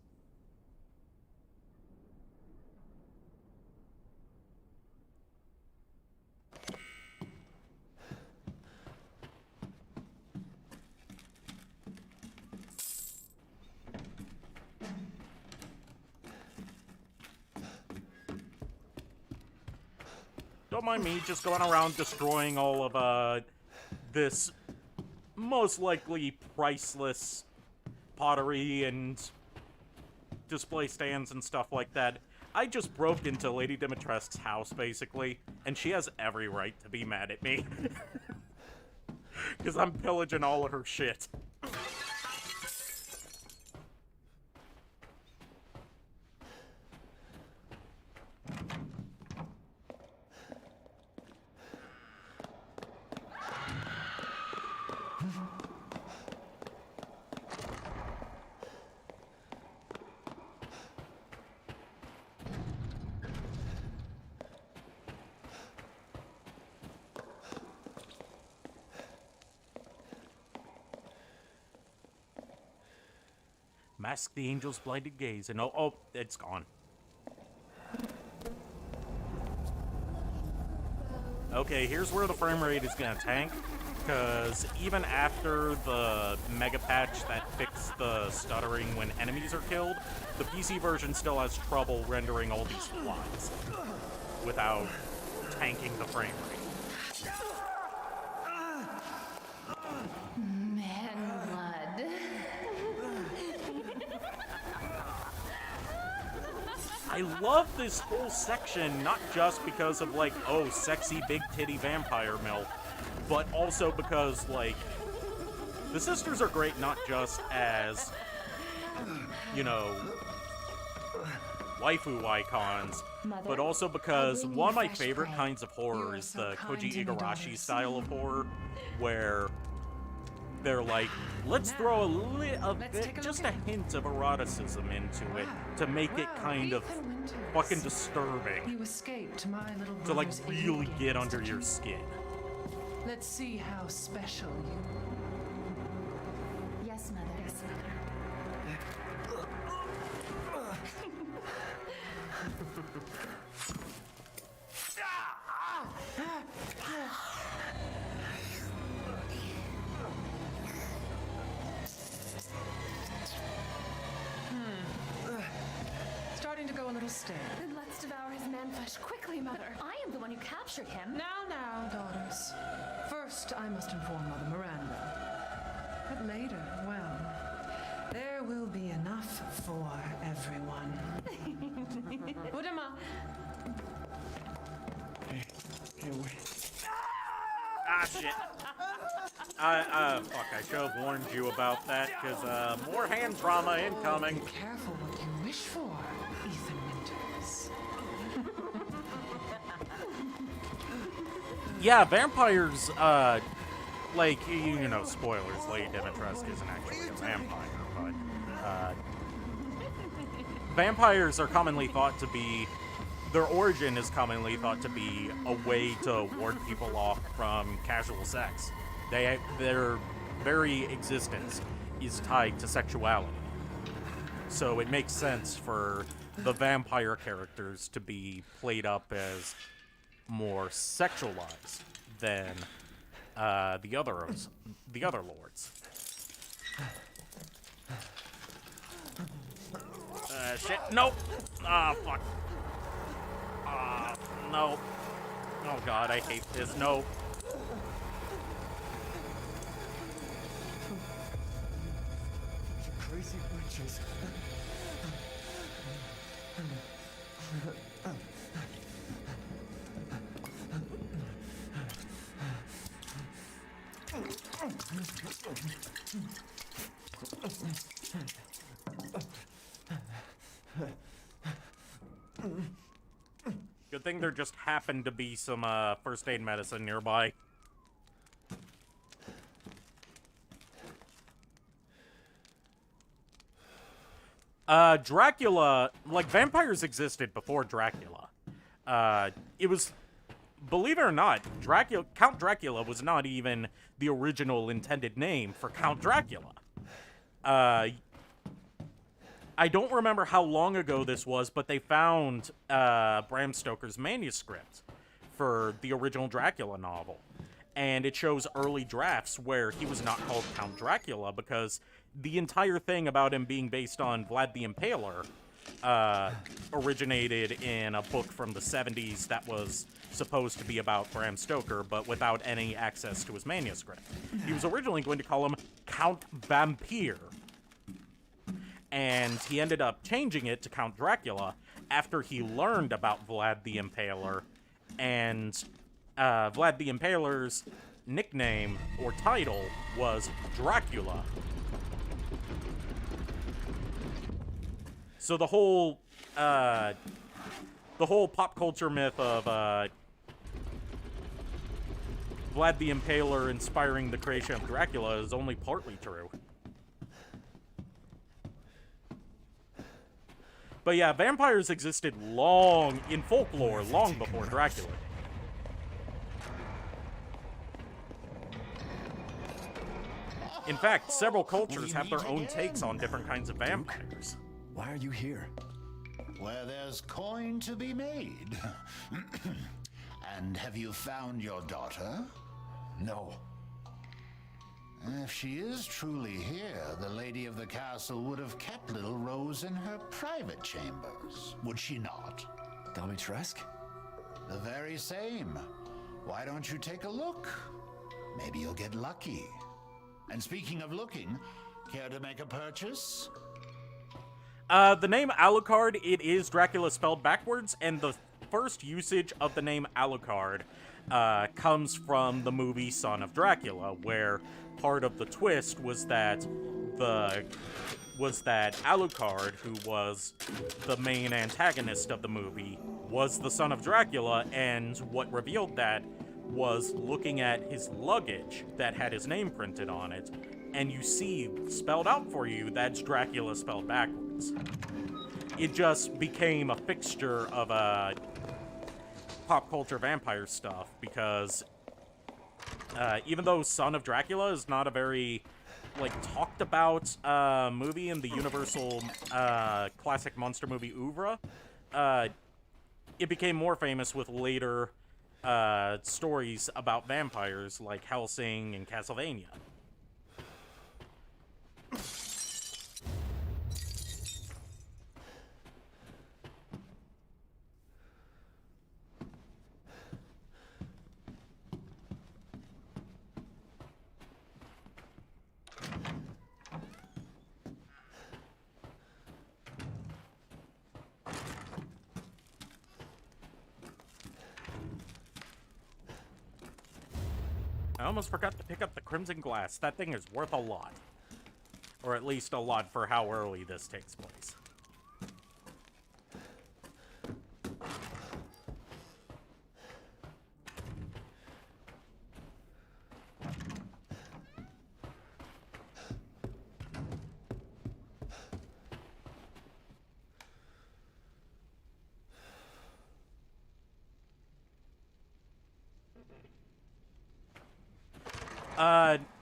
Don't mind me just going around destroying all of this most likely priceless pottery and display stands and stuff like that. I just broke into Lady Dimitrescu's house, basically, and she has every right to be mad at me. Because I'm pillaging all of her shit. Mask the angel's blinded gaze, and oh, it's gone. Okay, here's where the frame rate is gonna tank, because even after the mega patch that fixed the stuttering when enemies are killed, the PC version still has trouble rendering all these flies without tanking the frame rate. I love this whole section, not just because of, like, oh, sexy big titty vampire milk, but also because, like, the sisters are great not just as, you know, waifu icons, but also because one of my favorite kinds of horror is the Koji Igarashi style of horror, where they're like, let's throw just a hint of eroticism into it to make it kind of fucking disturbing. You escaped my little To, like, brother's really evil get under gaze. your skin. Let's see how special you immortal stay. Then let's devour his man-flesh quickly, Mother. I am the one who captured him. Now, daughters. First, I must inform Mother Miranda. But later, well, there will be enough for everyone. Udama. Hey, wait. Ah, shit. Fuck, I should have warned you about that, because, more hand trauma incoming. Be careful what you wish for, Ethan Winters. Yeah, vampires, like, you know, spoilers, Lady Dimitrescu isn't actually a vampire, but, vampires are commonly thought to be, their origin is commonly thought to be a way to ward people off from casual sex. Their very existence is tied to sexuality. So it makes sense for the vampire characters to be played up as more sexualized than the other lords. Shit, nope! Ah, fuck. No. Oh god, I hate this, no. Crazy witches. Good thing there just happened to be some first aid medicine nearby. Dracula, like, vampires existed before Dracula. It was, believe it or not, Count Dracula was not even the original intended name for Count Dracula. I don't remember how long ago this was, but they found Bram Stoker's manuscript for the original Dracula novel. And it shows early drafts where he was not called Count Dracula because the entire thing about him being based on Vlad the Impaler originated in a book from the 70s that was supposed to be about Bram Stoker, but without any access to his manuscript. He was originally going to call him Count Vampire. And he ended up changing it to Count Dracula after he learned about Vlad the Impaler. And Vlad the Impaler's nickname or title was Dracula. So the whole pop culture myth of Vlad the Impaler inspiring the creation of Dracula is only partly true. But yeah, vampires existed in folklore, long before Dracula. In fact, several cultures have their own takes on different kinds of vampires. Why are you here? Where there's coin to be made. And have you found your daughter? No. If she is truly here, the lady of the castle would have kept little Rose in her private chambers, would she not? Dimitrescu? The very same. Why don't you take a look? Maybe you'll get lucky. And speaking of looking, care to make a purchase? The name Alucard, it is Dracula spelled backwards, and the first usage of the name Alucard comes from the movie Son of Dracula, where part of the twist was that Alucard, who was the main antagonist of the movie, was the son of Dracula, and what revealed that was looking at his luggage that had his name printed on it, and you see spelled out for you that's Dracula spelled backwards. It just became a fixture of pop culture vampire stuff because even though Son of Dracula is not a very talked about movie in the Universal classic monster movie oeuvre, it became more famous with later stories about vampires like Hellsing and Castlevania. almost forgot to pick up the Crimson Glass. That thing is worth a lot. Or at least a lot for how early this takes place.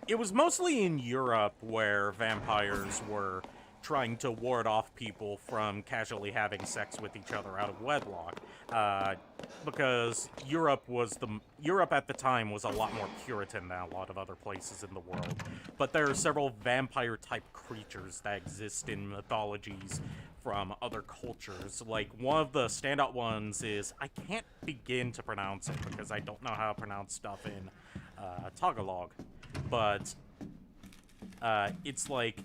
It was mostly in Europe where vampires were trying to ward off people from casually having sex with each other out of wedlock, because Europe at the time was a lot more Puritan than a lot of other places in the world. But there are several vampire-type creatures that exist in mythologies from other cultures. Like, one of the standout ones is, I can't begin to pronounce it because I don't know how to pronounce stuff in Tagalog, but it's like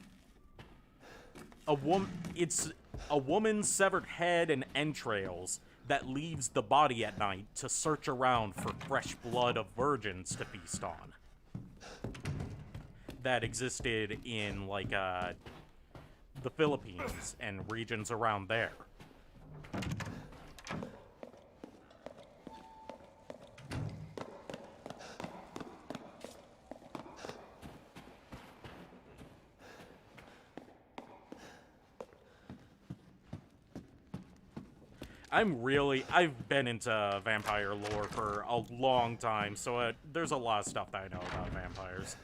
it's a woman's severed head and entrails that leaves the body at night to search around for fresh blood of virgins to feast on. That existed in, like, the Philippines and regions around there. I've been into vampire lore for a long time, so there's a lot of stuff that I know about vampires.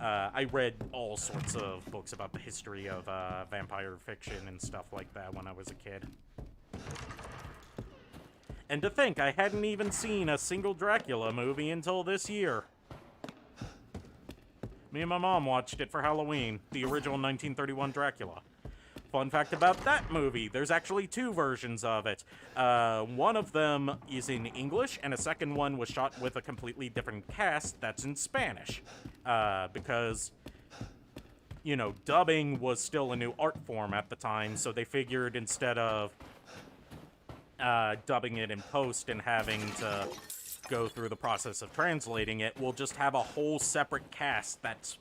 I read all sorts of books about the history of vampire fiction and stuff like that when I was a kid. And to think, I hadn't even seen a single Dracula movie until this year. Me and my mom watched it for Halloween, the original 1931 Dracula. Fun fact about that movie, there's actually two versions of it. One of them is in English, and a second one was shot with a completely different cast that's in Spanish. Because, you know, dubbing was still a new art form at the time, so they figured instead of dubbing it in post and having to go through the process of translating it, we'll just have a whole separate cast that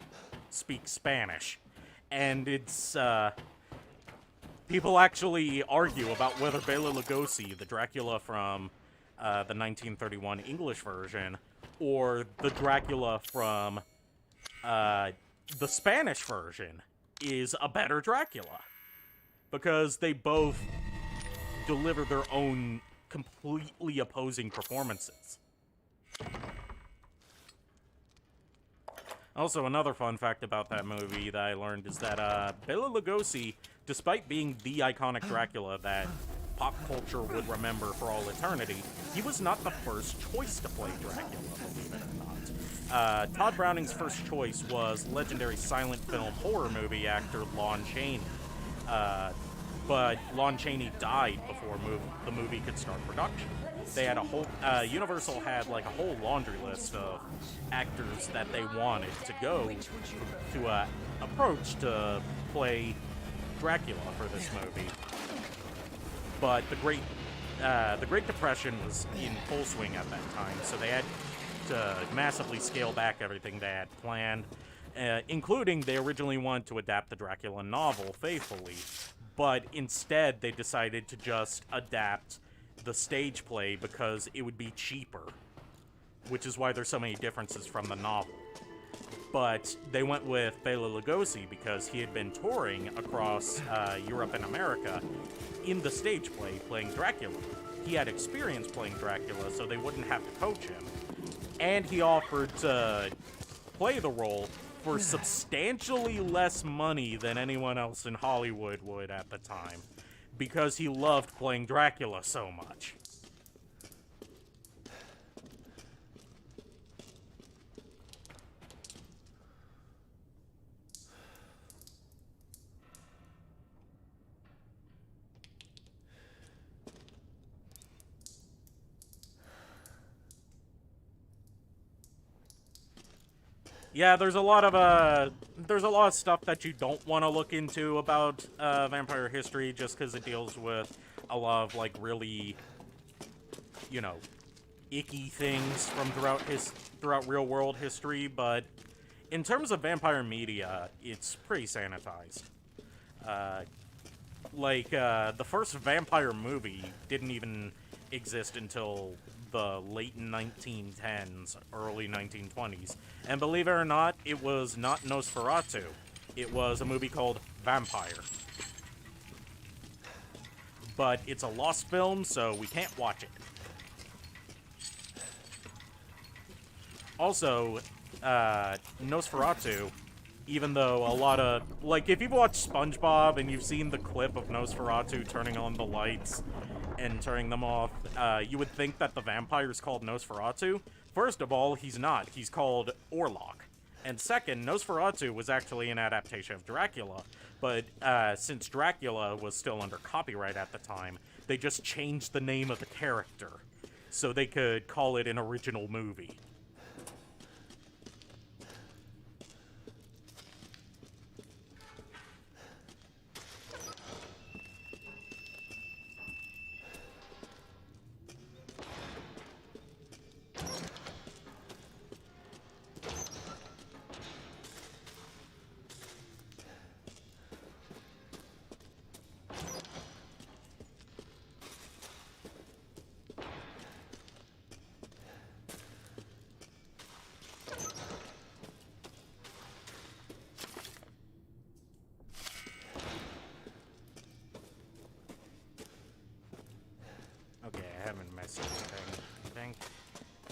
speaks Spanish. And it's, people actually argue about whether Bela Lugosi, the Dracula from the 1931 English version, or the Dracula from the Spanish version is a better Dracula. Because they both deliver their own completely opposing performances. Also, another fun fact about that movie that I learned is that Bela Lugosi, despite being the iconic Dracula that pop culture would remember for all eternity, he was not the first choice to play Dracula, believe it or not. Todd Browning's first choice was legendary silent film horror movie actor Lon Chaney. But Lon Chaney died before the movie could start production. They had a whole, Universal had like a whole laundry list of actors that they wanted to go to approach to play Dracula for this movie. But the Great Depression was in full swing at that time, so they had to massively scale back everything they had planned, including they originally wanted to adapt the Dracula novel faithfully, but instead they decided to just adapt the stage play because it would be cheaper, which is why there's so many differences from the novel. But they went with Bela Lugosi because he had been touring across Europe and America in the stage play playing Dracula. He had experience playing Dracula, so they wouldn't have to coach him. And he offered to play the role for substantially less money than anyone else in Hollywood would at the time, because he loved playing Dracula so much. Yeah, there's a lot of stuff that you don't want to look into about vampire history, just because it deals with a lot of like really, you know, icky things from throughout throughout real-world history, but in terms of vampire media, it's pretty sanitized. The first vampire movie didn't even exist until the late 1910s, early 1920s. And believe it or not, it was not Nosferatu. It was a movie called Vampire. But it's a lost film, so we can't watch it. Also, Nosferatu, even though a lot of... Like, if you've watched SpongeBob and you've seen the clip of Nosferatu turning on the lights and turning them off, you would think that the vampire's called Nosferatu. First of all, he's not. He's called Orlok. And second, Nosferatu was actually an adaptation of Dracula, but since Dracula was still under copyright at the time, they just changed the name of the character so they could call it an original movie.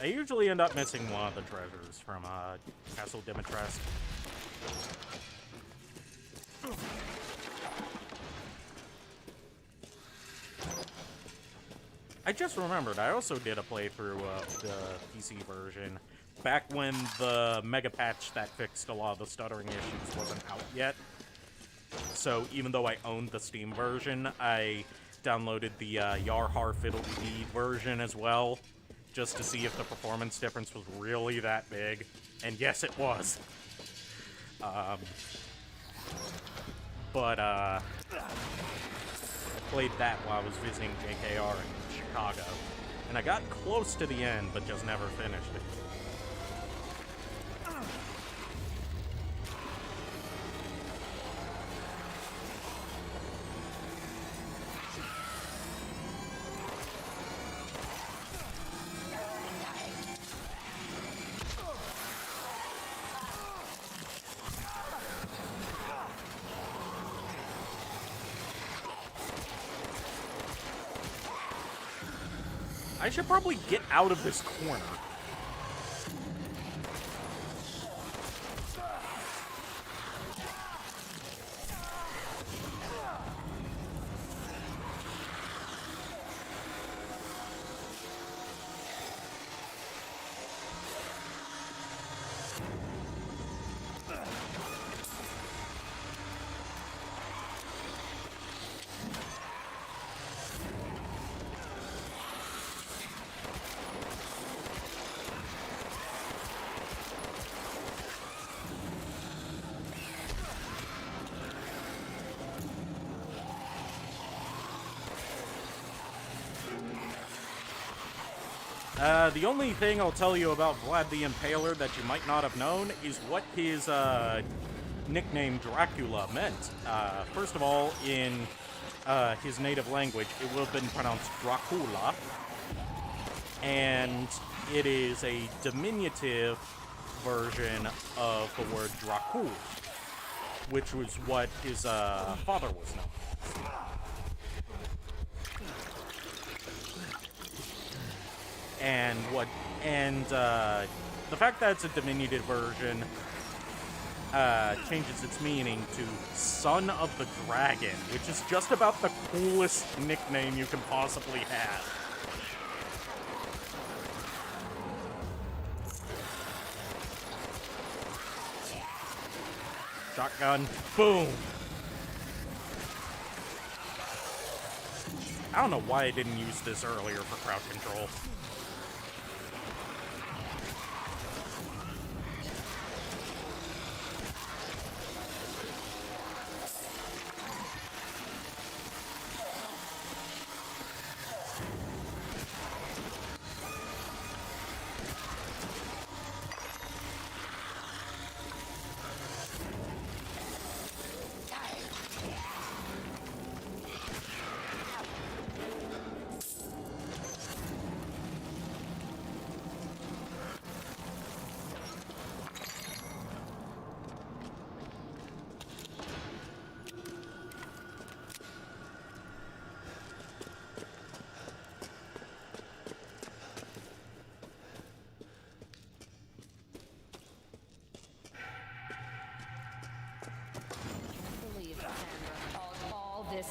I usually end up missing one of the treasures from Castle Dimitrescu. I just remembered, I also did a playthrough of the PC version back when the mega patch that fixed a lot of the stuttering issues wasn't out yet. So even though I owned the Steam version, I downloaded the Yarhar Fiddle-Dee version as well, just to see if the performance difference was really that big. And yes, it was. I played that while I was visiting JKR in Chicago. And I got close to the end, but just never finished it. I should probably get out of this corner. The only thing I'll tell you about Vlad the Impaler that you might not have known is what his nickname Dracula meant. First of all, in his native language, it would have been pronounced Dracula, and it is a diminutive version of the word Dracul, which was what his father was known as. The fact that it's a diminutive version changes its meaning to Son of the Dragon, which is just about the coolest nickname you can possibly have. Shotgun, boom! I don't know why I didn't use this earlier for crowd control.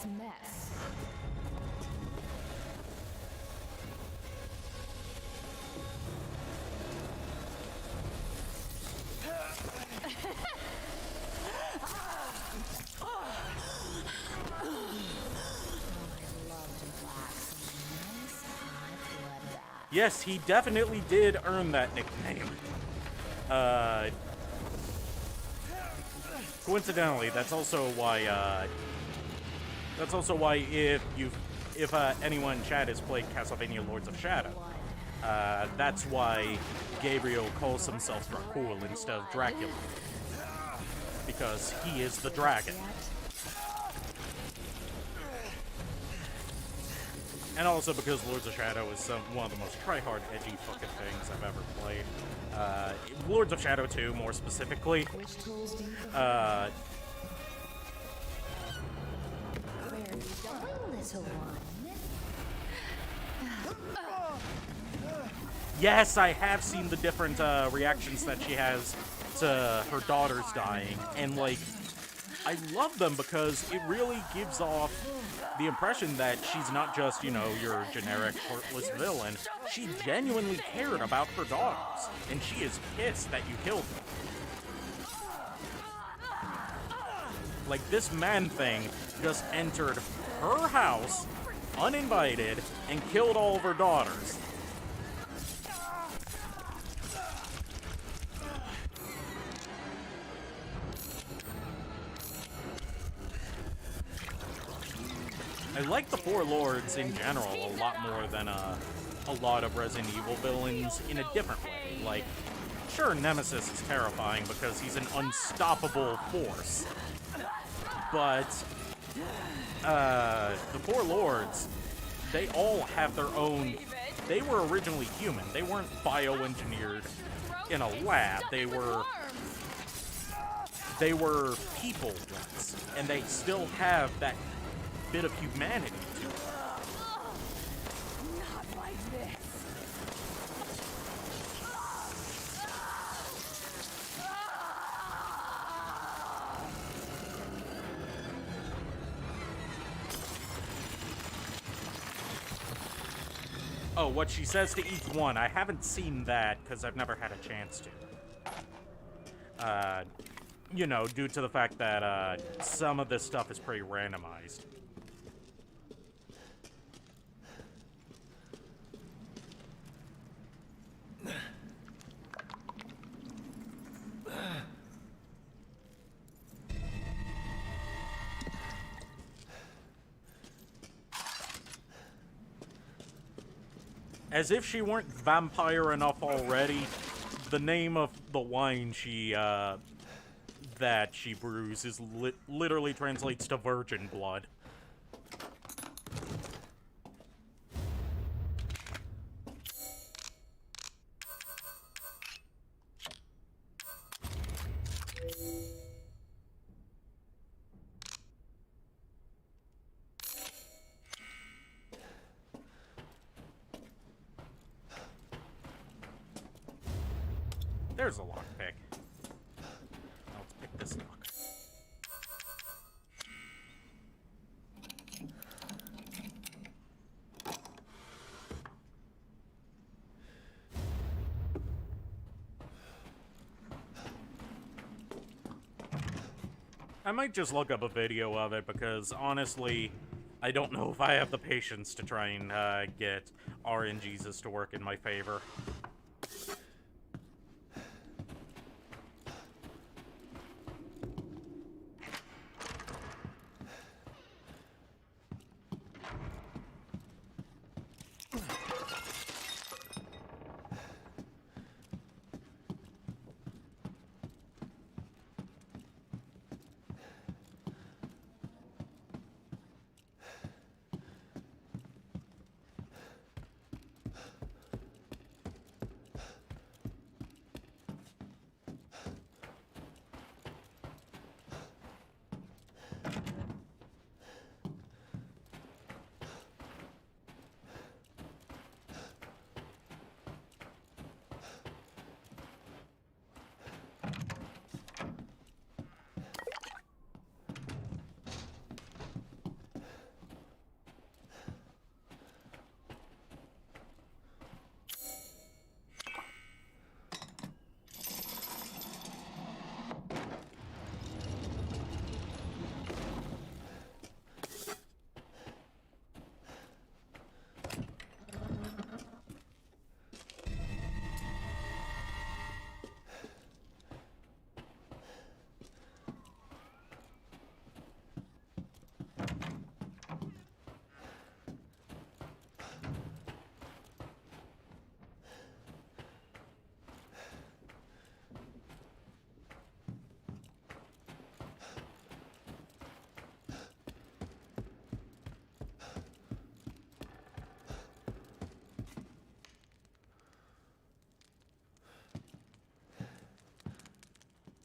this mess. Yes, he definitely did earn that nickname. Coincidentally, that's also why if anyone in chat has played Castlevania Lords of Shadow, that's why Gabriel calls himself Dracul instead of Dracula. Because he is the dragon. And also because Lords of Shadow is one of the most try-hard, edgy fucking things I've ever played. Lords of Shadow 2, more specifically. Where are you going, little one? Yes, I have seen the different reactions that she has to her daughters dying, and like, I love them because it really gives off the impression that she's not just, you know, your generic heartless villain. She genuinely cared about her daughters, and she is pissed that you killed them. Like, this Man-Thing just entered her house, uninvited, and killed all of her daughters. I like the Four Lords in general a lot more than a lot of Resident Evil villains in a different way. Like, sure, Nemesis is terrifying because he's an unstoppable force. But, the Four Lords, they all have their own... They were originally human. They weren't bioengineered in a lab. They were people once, and they still have that bit of humanity to it. Not like this. Oh, what she says to each one. I haven't seen that because I've never had a chance to. You know, due to the fact that some of this stuff is pretty randomized. As if she weren't vampire enough already, the name of the wine that she brews is literally translates to virgin blood. There's a lockpick. Let's pick this lock. I might just look up a video of it because, honestly, I don't know if I have the patience to try and get RNGesus to work in my favor.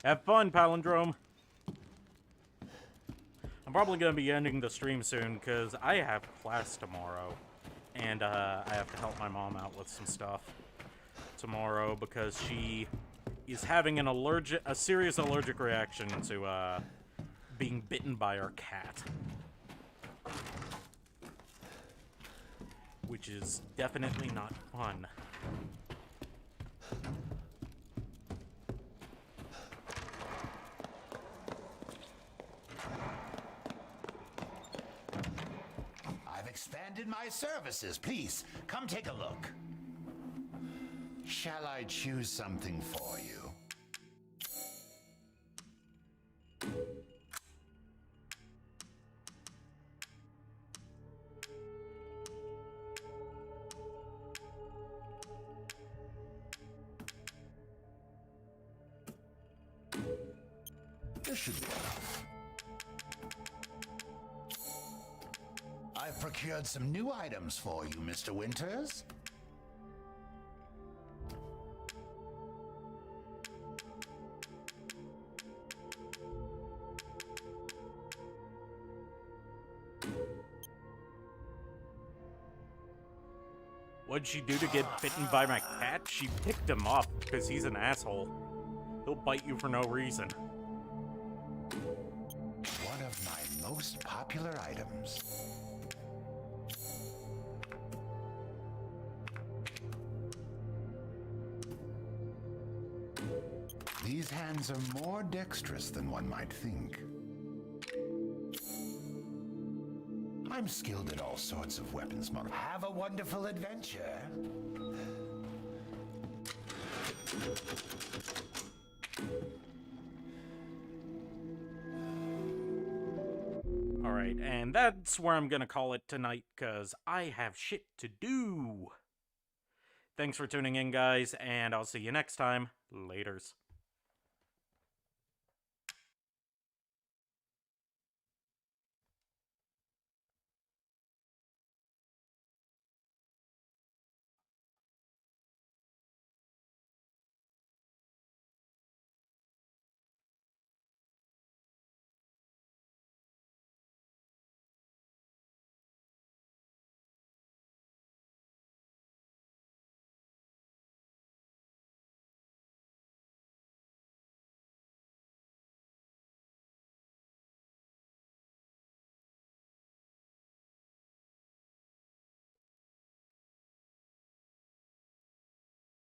Have fun, Palindrome. I'm probably going to be ending the stream soon because I have class tomorrow. And I have to help my mom out with some stuff tomorrow because she is having a serious allergic reaction to being bitten by our cat. Which is definitely not fun. I've expanded my services. Please, come take a look. Shall I choose something for you? This should be enough. I've procured some new items for you, Mr. Winters. What'd she do to get bitten by my cat? She picked him up because he's an asshole. He'll bite you for no reason. One of my most popular items. These hands are more dexterous than one might think. I'm skilled at all sorts of weapons, Mother. Have a wonderful adventure. Alright, and that's where I'm gonna call it tonight, because I have shit to do. Thanks for tuning in, guys, and I'll see you next time. Laters.